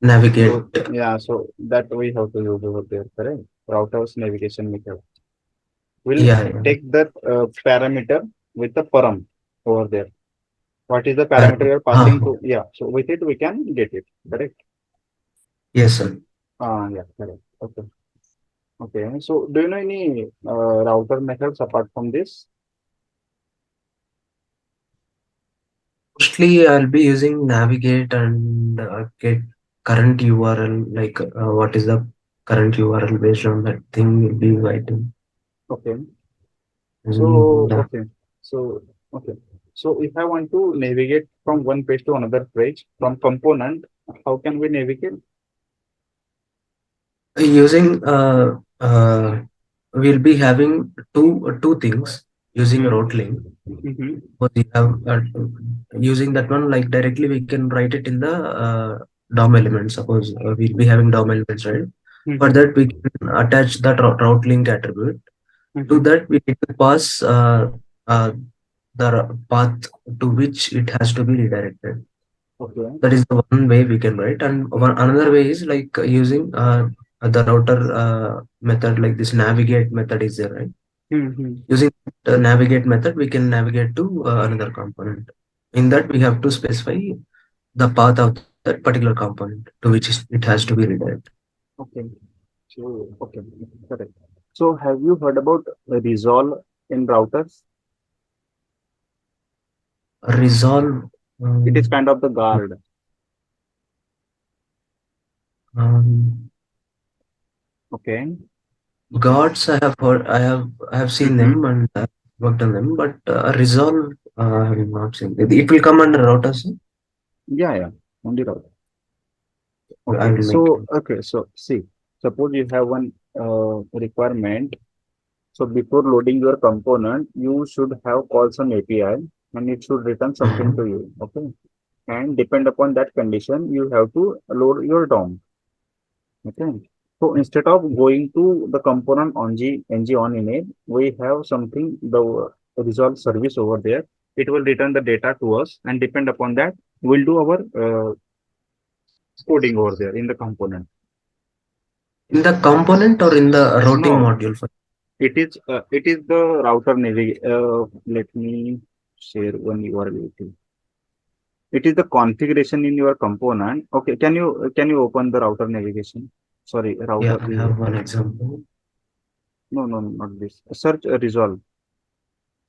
Navigate. So yeah, so that we have to use over there, correct? Routers navigation method. We'll Yeah, yeah. take that parameter with the param over there. What is the parameter Param. you're passing to? Yeah, so with it we can get it, correct? Yes, sir. Yeah, correct. Okay. Okay. So do you know any router methods apart from this? Mostly I'll be using navigate and get current URL, like what is the current URL, based on that thing will be writing. Okay. So, that okay. So, okay. So if I want to navigate from one page to another page from component, how can we navigate? using we'll be having two things using Hmm. route link. Hmm. But we have using that one, like directly we can write it in the DOM element. Suppose we'll be having DOM elements, right? For Hmm. that we can attach that route link attribute. To Hmm. that we need to pass the path to which it has to be redirected. Okay. That is the one way we can write. And one another way is like using the router method, like this navigate method is there, right? Hmm. Using the navigate method, we can navigate to another component. In that, we have to specify the path of that particular component to which it has to be redirected. Okay. So, okay. Correct. So have you heard about resolve in routers? Resolve. It is Um, kind of the guard. um, Okay. Gods, I have heard, I have seen them Hmm. and worked on them, but Resolve, I have not seen. It will come under routers. Yeah, yeah. Only router. I Okay. will make So, it. okay. So see, suppose you have one requirement. So before loading your component, you should have called some API and it should return something Mhm. to you. Okay. And depend upon that condition, you have to load your DOM. Okay. So instead of going to the component on ng on init, we have something the resolve service over there. It will return the data to us, and depend upon that, we'll do our coding over there in the component. In the component or in the routing No, module? it is the router navigate. Let me share one URL with you. It is the configuration in your component. Okay, can you open the router navigation? Sorry, Yeah, router I viewer. have one example. No, no, not this. Search resolve.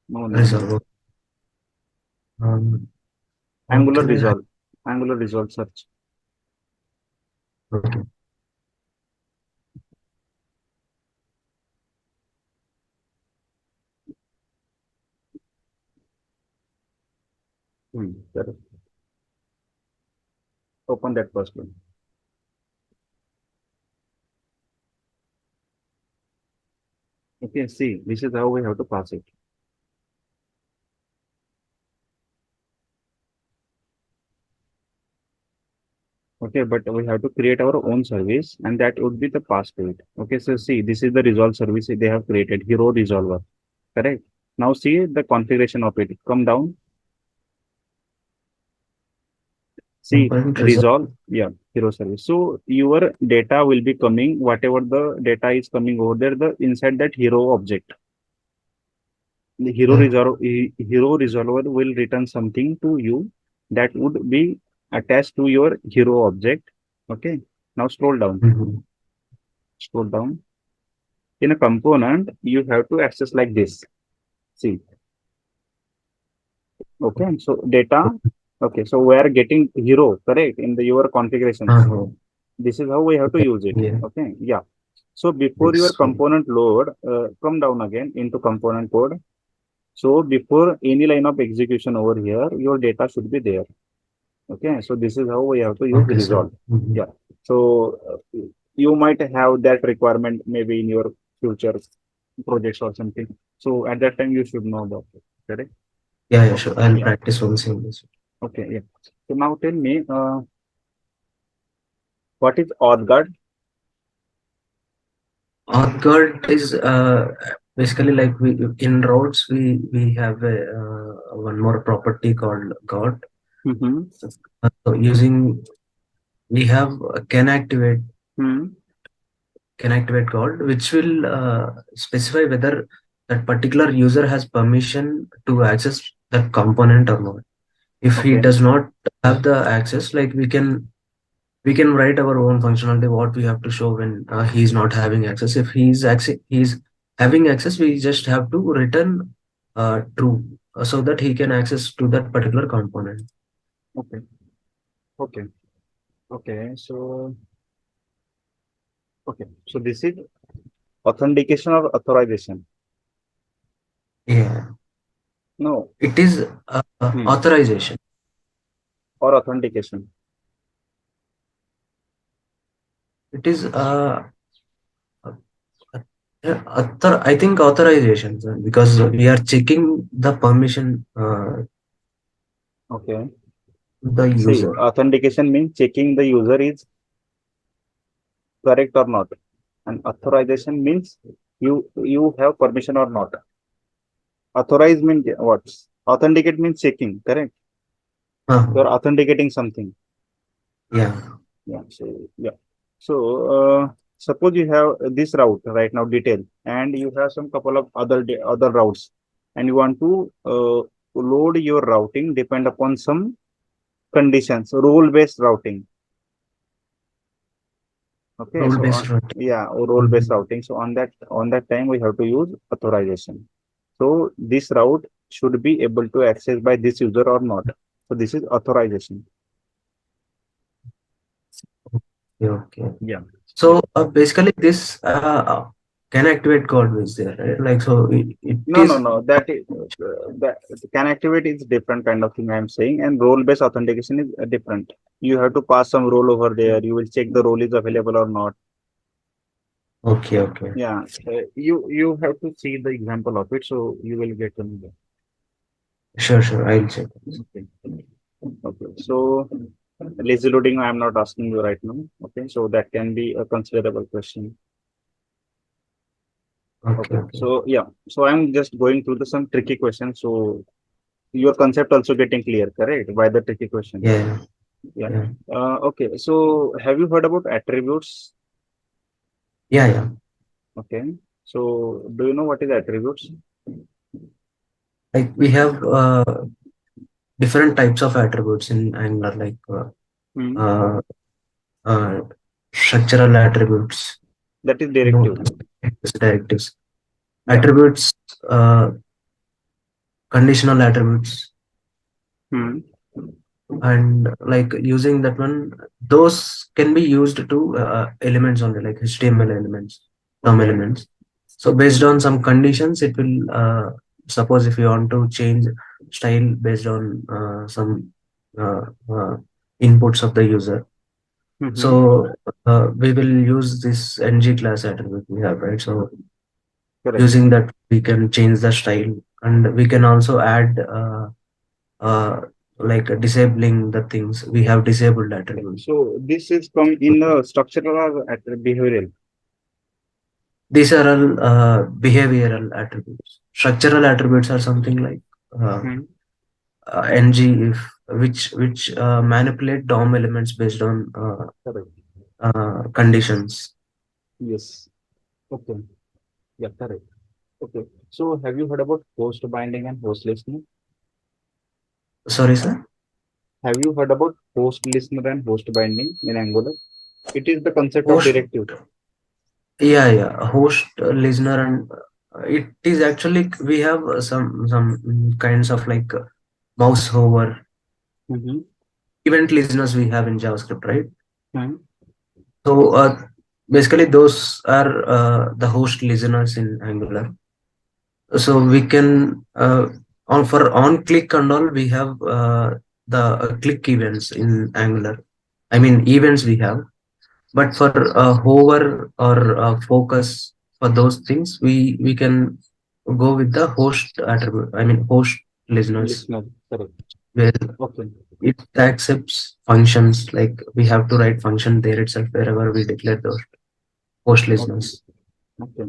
No, no, no. Resolve. Um, Angular okay. resolve. Angular resolve search. Okay. Correct. Open that first one. Okay, see, this is how we have to pass it. Okay, but we have to create our own service, and that would be the pass to it. Okay, so see, this is the resolve service they have created, Hero Resolver. Correct. Now see the configuration of it. Come down. See, Component resolve. resolve. Yeah, Hero service. So your data will be coming, whatever the data is coming over there, the inside that Hero object. The Okay. Hero Resolver will return something to you that would be attached to your hero object. Okay. Now scroll down. Mhm. Scroll down. In a component, you have to access like this. See. Okay. So data. Okay. So we are getting hero, correct, in the your configurations. Uh-huh. This is how we have to Okay. use it. Yeah. Okay. Yeah. So before your Next one. component load, come down again into component code. So before any line of execution over here, your data should be there. Okay, so this is how we have to use Okay, sir. resolve. Mhm. Yeah. So you might have that requirement maybe in your future projects or something. So at that time you should know about it. Correct? Yeah, yeah, Okay. sure. I'll Yeah. practice once in this. Okay. Yeah. So now tell me, what is auth guard? Auth is basically like we in routes we have a one more property called guard. Mm-hmm. So using we have Hmm. can activate guard, which will specify whether that particular user has permission to access that component or not. If he Okay. does not have the access, like we can write our own functionality what we have to show when he's not having access. If he's having access, we just have to return true so that he can access to that particular component. Okay. Okay. Okay. So okay. So this is authentication or authorization. Yeah, No. it is Hmm. authorization. Or authentication. It is I think authorization, sir, because we are checking the permission Okay. the See, user. authentication means checking the user is correct or not. And authorization means you have permission or not. Authorize means what? Authenticate means checking, correct? You're Uh-huh. authenticating something. Yeah. Yeah. So yeah. So suppose you have this route right now detail, and you have some couple of other routes, and you want to load your routing depend upon some conditions, rule based routing. Okay. Role So based routing. yeah, role based Mhm. routing. So on that time we have to use authorization. So this route should be able to access by this user or not. So this is authorization. Okay, okay. Yeah. Yeah. So basically, this can activate code is there, right? Like so, it No, no, is no. That can activate is different kind of thing I'm saying, and role-based authentication is different. You have to pass some role over there. You will check the role is available or not. okay, okay. Yeah, you have to see the example of it, so you will get to know that. Sure, sure. I'll check. Okay. Okay. So lazy loading, I am not asking you right now. Okay, so that can be a considerable question. Okay, Okay. okay. So yeah, so I'm just going through some tricky questions. So your concept also getting clear, correct? By the tricky question. Yeah, Yeah. yeah, Okay. So have you heard about attributes? yeah, yeah. Okay. So do you know what is attributes? Like we have different types of attributes in Angular, like Hmm. uh, uh, structural attributes, That is you know, directive. directives, Yeah. attributes, uh, conditional attributes, Hmm. and like using that one, those can be used to elements only, like HTML elements, DOM Okay. elements. So based on some conditions, it will suppose if you want to change style based on some uh, uh, inputs of the user. Mm-hmm. So we will use this ng class attribute we have, right? So Correct. using that we can change the style, and we can also add uh, like disabling the things. We have disabled Okay. attribute. So this is come in the structural or behavioral. These are all behavioral attributes. Structural attributes are something like uh, Hmm. ng if which manipulate DOM elements based on Correct. conditions. Yes. Okay. Yeah. Correct. Okay. So have you heard about host binding and host listener? Sorry, sir. Have you heard about host listener and host binding in Angular? It is the concept of Host, directive. yeah, yeah. Host, listener, and it is actually we have some kinds of like mouse hover Mm-hmm. event listeners we have in JavaScript, right? Hmm. So basically, those are the host listeners in Angular. So we can on for on click and all we have the click events in Angular. I mean events we have, but for hover or focus for those things we can go with the host attribute. I mean host listeners Listener. Correct. where Okay. it accepts functions, like we have to write function there itself wherever we declare those host Okay. listeners. Okay.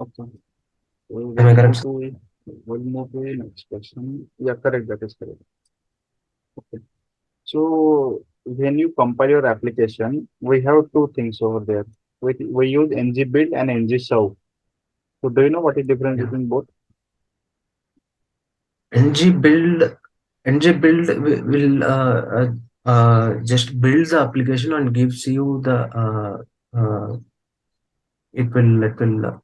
Okay. We Am will I move correct? to the next question. Yeah, correct. That is correct. Okay. So when you compile your application, we have two things over there. We use ng build and ng serve. So do you know what is difference Yeah. between both? ng build ng build will just builds the application and gives you the it will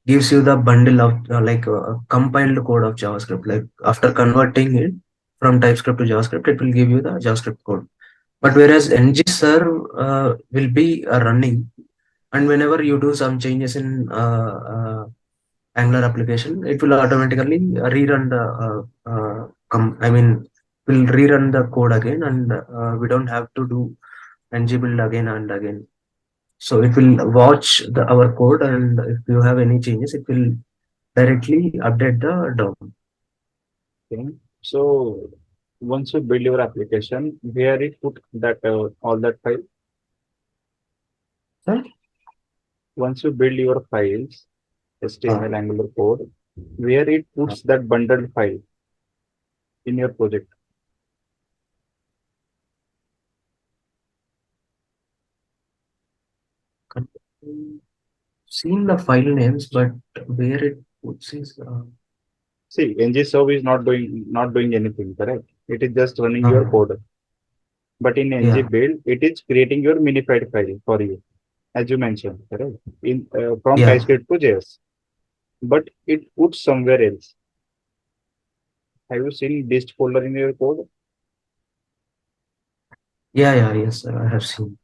gives you the bundle of like compiled code of JavaScript. Like after converting it from TypeScript to JavaScript, it will give you the JavaScript code. But whereas ngserve will be running, and whenever you do some changes in Angular application, it will automatically rerun the I mean, will rerun the code again, and we don't have to do ng build again and again. So it will watch our code, and if you have any changes, it will directly update the DOM. Okay. So once you build your application, where it put that all that file. Sir? Once you build your files, Uh, HTML, Angular code, where it uh, puts that bundled file in your project. Seen the file names, but where it puts is See, ngserve is not doing anything, correct? It is just running your uh, code. But in yeah, ngbuild, it is creating your minified file for you, as you mentioned, correct? In from yeah, TypeScript to JS. But it puts somewhere else. Have you seen dist folder in your code? yeah, yes, sir, I have seen.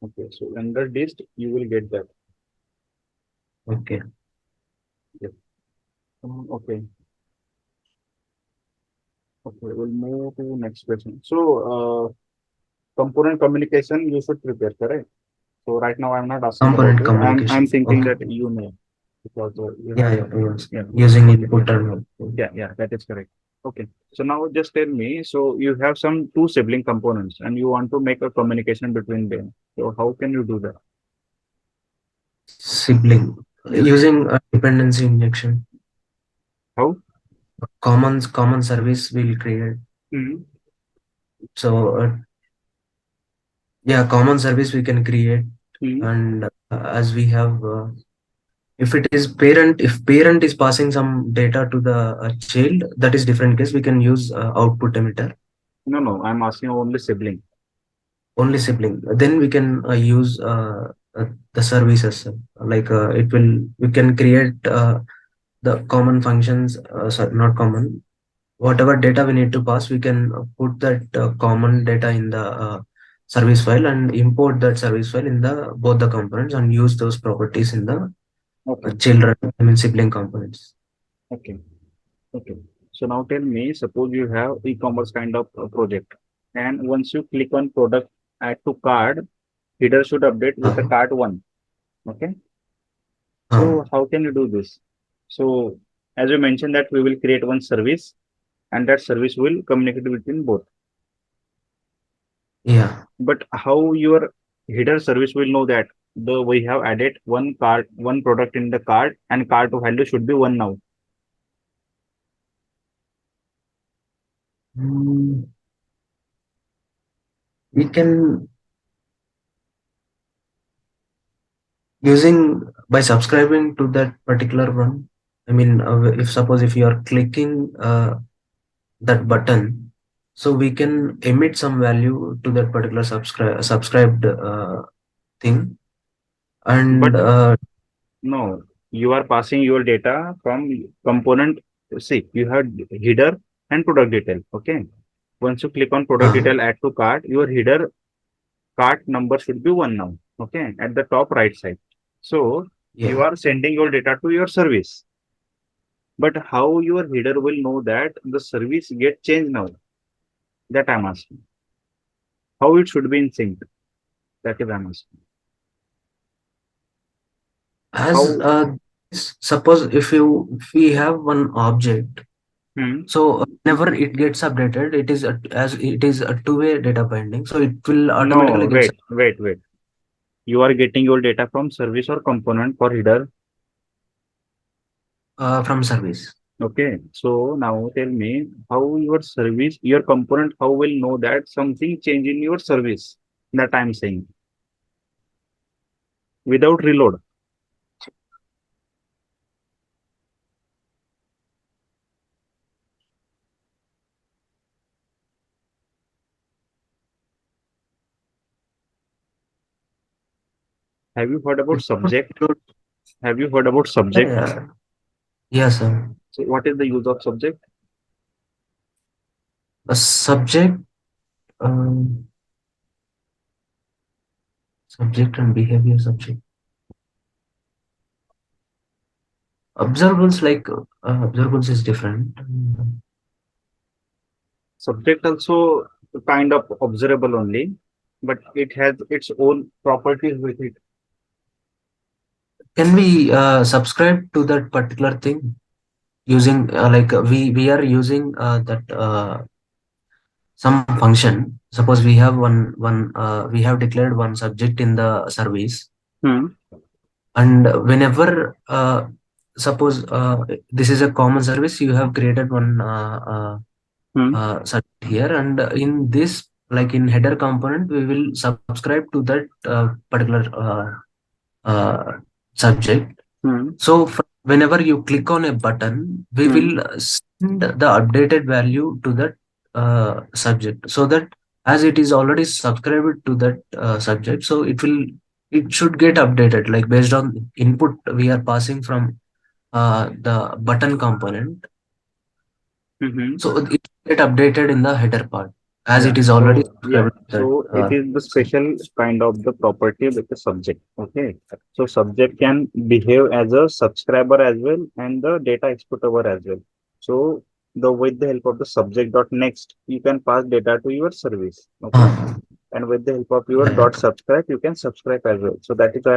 Okay, so under dist, you will get that. Okay, Yes. Okay, okay, we'll move to next question. So, component communication you should prepare, correct? So right now I'm not asking about component it. I'm communication. thinking Okay, that you know because you yeah, have yes. yeah Using okay yeah input and output. yeah that is correct. Okay, so now just tell me. So you have some two sibling components and you want to make a communication between them. So how can you do that? Sibling Yes. using a dependency injection. How? Common service will create. Hmm. So yeah, common service we can create, Hmm. and as we have, if it is parent, if parent is passing some data to the child, that is different case. We can use output emitter. No, no, I'm asking only sibling. Only sibling. Then we can use the services. Like it will, we can create the common functions. Sorry, not common. Whatever data we need to pass, we can put that common data in the service file and import that service file in the both the components and use those properties in the Okay, children, I mean sibling components. okay, okay. So now tell me, suppose you have e-commerce kind of project, and once you click on product add to cart, header should update with the Uh, cart one. Okay. uh, So how can you do this? So as you mentioned that we will create one service and that service will communicate between both. yeah, But how your header service will know that the we have added one cart, one product in the cart and cart value should be one now. mm, we can using by subscribing to that particular one. I mean, if suppose if you are clicking that button, so we can emit some value to that particular subscribed thing, But and no, you are passing your data from component. See, you have header and product detail. Okay. Once you click on product uh, detail add to cart, your header cart number should be one now. Okay. At the top right side. So you yeah, are sending your data to your service. But how your header will know that the service get changed now? That I'm asking. How it should be in sync? That is I'm asking. as How? suppose if we have one object, Hmm, so whenever it gets updated, it is as it is a two-way data binding, so it will automatically no, get wait. You are getting your data from service or component for header. from service. Okay. So now tell me how your service, your component, how will know that something change in your service? That I'm saying without reload. Have you heard about Without subject? reload. Have you heard about Yeah, subject? yeah. Yes, sir. So what is the use of subject? A subject, um, subject and behavior subject. Observables like observables is different. Subject also kind of observable only, but it has its own properties with it. Can we subscribe to that particular thing using we are using that some function. Suppose we have we have declared one subject in the service, Hmm. and whenever suppose this is a common service, you have created one Hmm. subject here, and in this, like in header component, we will subscribe to that particular subject. Hmm. So whenever you click on a button, we Hmm. will send the updated value to that subject, so that as it is already subscribed to that subject, so it should get updated like based on input we are passing from the button component. Hmm. So it get updated in the header part as Yeah. it is already So yeah. subscribed to that. So it is the Subject. special kind of the property with the subject. Okay. So subject can behave as a subscriber as well and the data exporter as well. So the with the help of the subject dot next, you can pass data to your service. Okay. Uh, And with the help of your yeah, yeah. dot subscribe, you can subscribe as well. So that is why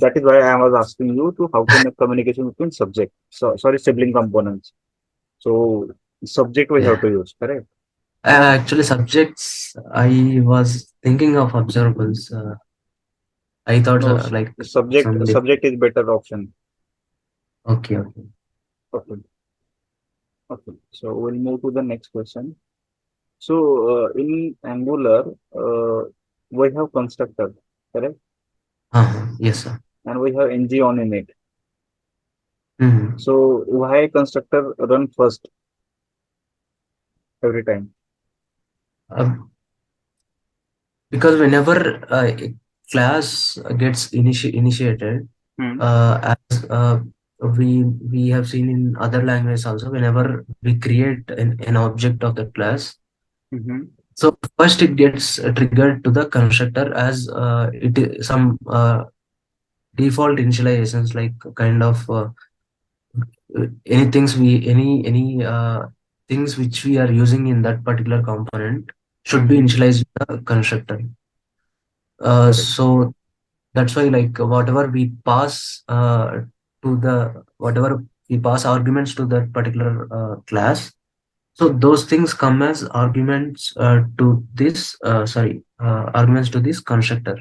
that is why I was asking you to how to make communication between subject. So sorry, sibling components. So subject we have Yeah. to use, correct? Actually, subjects, I was thinking of observables. I thought No, like subject some different. subject is better option. Okay, okay. Okay, okay. So we'll move to the next question. So in Angular, we have constructor, correct? Yes, sir. And we have ng on in it. Mhm. So why constructor run first every time? Uh, because whenever a class gets initiated, Hmm. as we have seen in other languages also, whenever we create an object of the class, Mm-hmm. so first it gets triggered to the constructor as some default initializations, like kind of any things which we are using in that particular component should be Mm-hmm. initialized with the constructor. Correct. So that's why, like, whatever we pass arguments to that particular class, so those things come as arguments to this arguments to this constructor.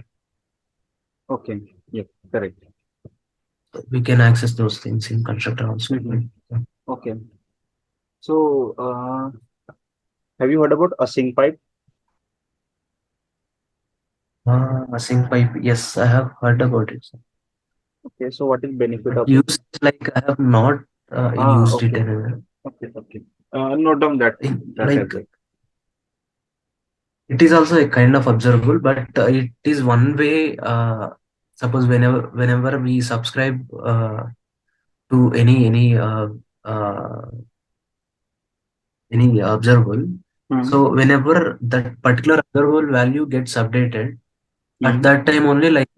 Okay. Yep. Correct. We can access those things in constructor also. Mm-hmm. Okay. So have you heard about async pipe? Async pipe, yes, I have heard about it. Okay. So what is benefit But of it? use, like, I have not Ah. used it Okay. anywhere. Okay. Okay. Note down that as Like, well. it is also a kind of observable, but it is one way. Suppose whenever we subscribe to uh, any observable, Hmm. so whenever that particular observable value gets updated, at Hmm. that time only, like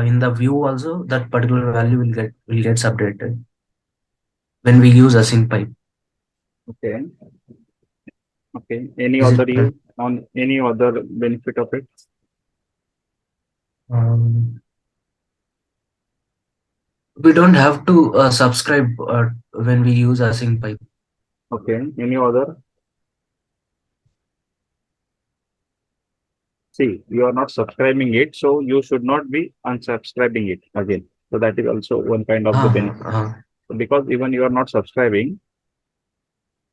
in the view also, that particular value will gets updated when we use async pipe. Okay. Okay. Any Is other it correct? use on any other benefit of it? Um, we don't have to subscribe when we use async pipe. Okay. Any other? See, you are not subscribing it, so you should not be unsubscribing it again. So that is also one kind of the Uh, benefit. uh, So because even you are not subscribing,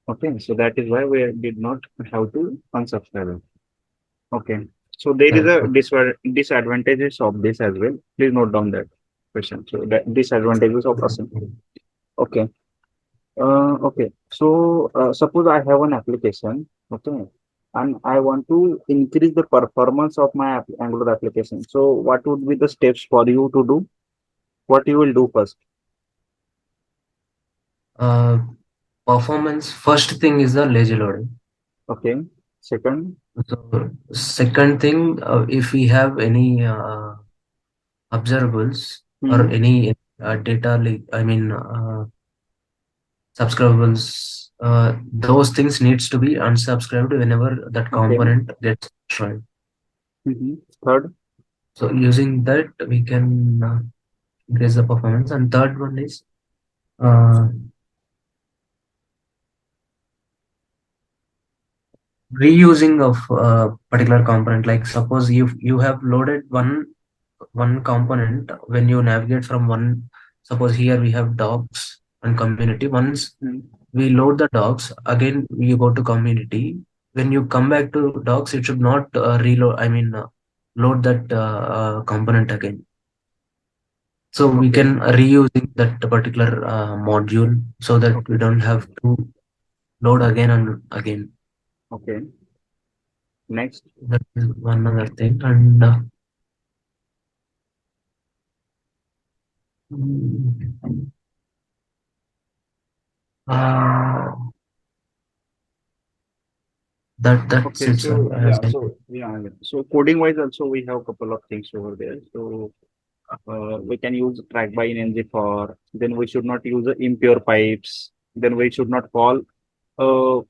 okay, so that is why we did not have to unsubscribe it. Okay. So there is yeah, a okay. disadvantages of this as well. Please note down that question. So that disadvantages of async. Okay. Okay. So suppose I have an application, okay, and I want to increase the performance of my Angular application. So what would be the steps for you to do? What you will do first? Uh, Performance, first thing is the lazy loading. Okay. Second. So second thing, if we have any observables or Hmm. data I mean subscribables, those things needs to be unsubscribed whenever that Okay. component gets destroyed. Third. So using that we can increase the performance. And third one is uh, reusing of particular component. Like suppose you have loaded one component. When you navigate from one, suppose here we have docs and community. Once Hmm. we load the docs, again you go to community. When you come back to docs, it should not reload, I mean load that component again. So we Okay. can reusing that particular module, so that we Okay. don't have to load again and again. Okay. Next. That is one other thing. And mm, uh, that's Okay. it, sir. So As yeah. I So yeah. Yeah. So coding wise also we have a couple of things over there. So we can use track by in ng for. Then we should not use impure pipes. Then we should not call uh,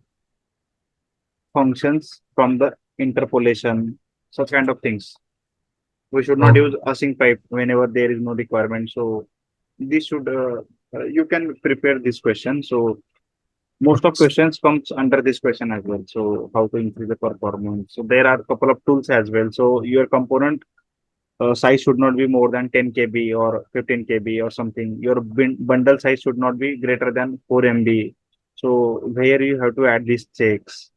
functions from the interpolation. Such kind of things. We should not oh, use async pipe whenever there is no requirement. So this should you can prepare this question. So most of questions comes under this question as well. So how to increase the performance. So there are a couple of tools as well. So your component size should not be more than 10 KB or 15 KB or something. Your bundle size should not be greater than 4 MB. So where you have to add these checks.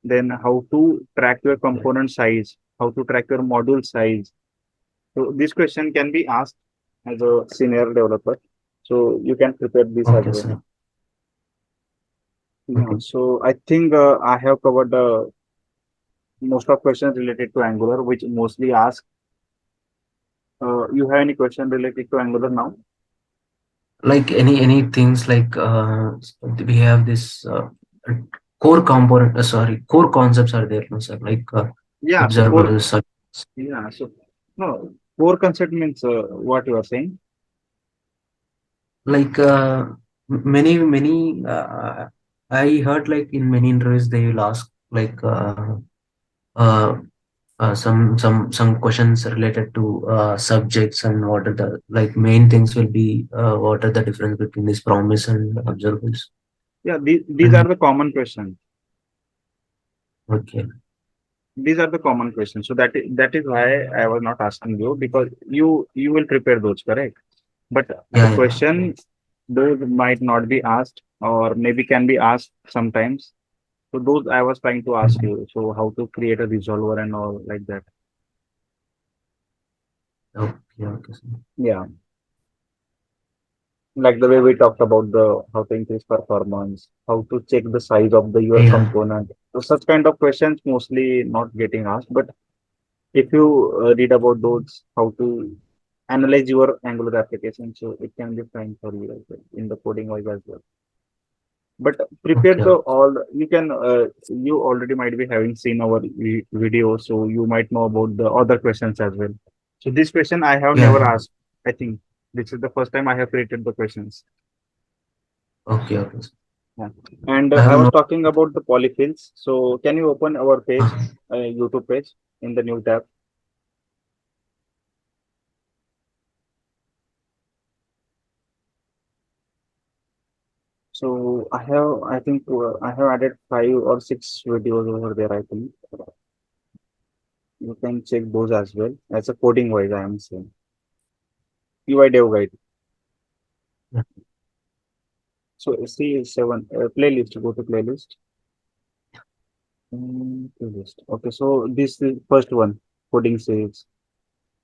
Then how to track your component size, how to track your module size. So this question can be asked as a senior developer. So you can prepare this as okay, well. sir. Yeah. Okay. So I think I have covered most of questions related to Angular, which mostly ask. You have any question related to Angular now? Like any things like we have this core component, sorry, core concepts are there, no, sir? Like Yeah. So core. observables, Yeah. So no core concept means what you are saying. like many I heard like in many interviews they will ask like uh, some questions related to subjects, and what are the like main things will be, what are the difference between this promise and observables. Yeah. These are And the common questions. okay, These are the common questions. So that is why I was not asking you because you will prepare those, correct? But the yeah, yeah, question those might not be asked or maybe can be asked sometimes. So those I was trying to ask mhm. you. So how to create a resolver and all like that. Okay, okay, sir. Yeah. Like the way we talked about the how to increase performance, how to check the size of the your Yeah, component. So such kind of questions mostly not getting asked. But if you read about those, how to analyze your Angular application, so it can be fine for you as well in the coding wise as well. But prepare okay, the okay. all you can you already might be having seen our video, so you might know about the other questions as well. So this question I have Yeah, never yeah. asked. I think this is the first time I have created the questions. Okay, okay, sir. Yeah. And I I have was no. talking about the polyfills. So can you open our page, YouTube page in the new tab? So I think I have added 5 or 6 videos over there. I think you can check those as well. As a coding wise, I am saying UI dev guide. Yeah, So see seven playlist. Go to playlist. Playlist. Okay, so this is first one, coding series.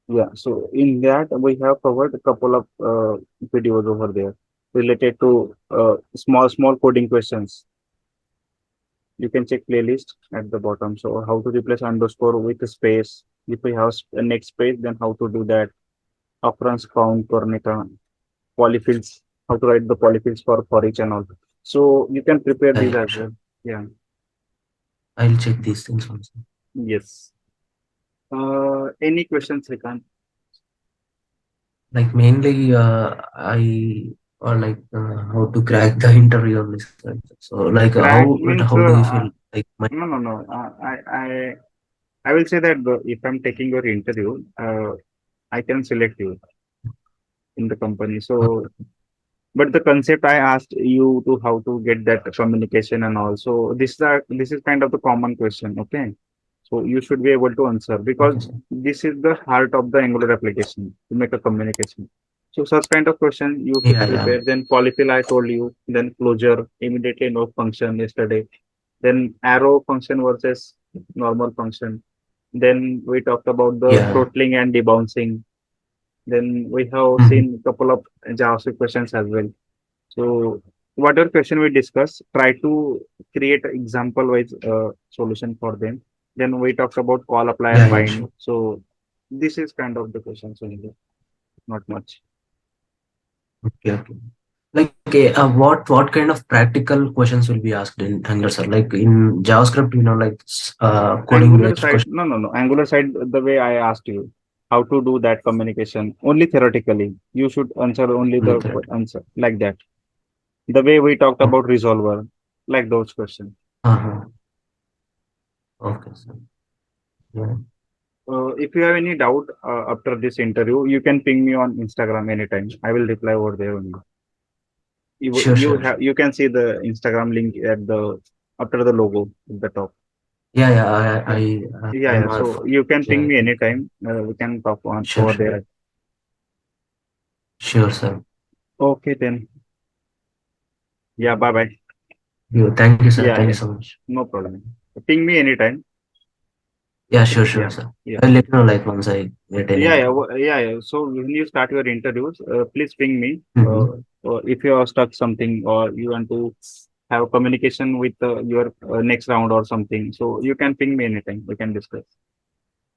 Yeah, so in that we have covered a couple of videos over there related to small coding questions. You can check playlist at the bottom. So how to replace underscore with a space. If we have a next space, then how to do that. Occurrence count, Cornica, polyfills. How to write the polyfills for each and all. So you can prepare these yeah, as sure. well. Yeah. I'll check these things also. Yes. Any questions, Srikant? like mainly I or like how to crack the interview on this kind. So like Crack how means do you feel like my no, no, no. I will say that if I'm taking your interview, I can select you in the company. So, but the concept I asked you to how to get that communication and also this is kind of the common question. Okay, so you should be able to answer because okay sir. this is the heart of the Angular application to make a communication. So such kind of question you should Yeah, yeah, prepare. Then polyfill I told you. Then closure immediately no function yesterday. Then arrow function versus normal function. Then we talked about the yeah. throttling and debouncing. Then we have Mhm. seen a couple of JavaScript questions as well. So whatever question we discuss, try to create example-wise solution for them. Then we talked about call, apply, Yeah, and yeah, bind. sure. So this is kind of the questions only, not much. Okay, okay. Like what kind of practical questions will be asked in Angular, sir? Like in JavaScript, like coding Angular based side, question. no, no, no. Angular side, the way I asked you, how to do that communication, only theoretically. You should answer only Only the that. answer like that. The way we talked Oh, about resolver, like those questions. uh-huh. Okay, sir. Yeah. If you have any doubt after this interview, you can ping me on Instagram anytime. I will reply over there only. Sure, sure. You can see the Instagram link at the after the logo at the top. Yeah, yeah. Yeah, yeah, I'm yeah. a So you can ping yeah. me anytime. We can talk on Sure, over sure. there. Sure, sir. Okay then. Yeah. Bye bye. Thank you, sir. Yeah, Thank you yeah. so much. No problem. Ping me anytime. Yeah, sure, sure, Yeah, sir. yeah. I'll let you know like once I get Yeah, any. yeah, yeah, yeah. So when you start your interviews, please ping me. Mm-hmm. Or if you are stuck something or you want to have communication with your next round or something, so you can ping me anytime. We can discuss.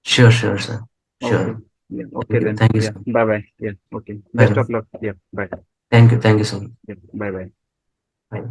Sure, sure, sir. Okay. Sure. Yeah. Thank Okay you. then. Thank you, Yeah. sir. Bye bye. Yeah. Okay. Bye Best now. of luck. Yeah. Bye. Thank you. Thank you so much. Yeah. Bye bye. Bye.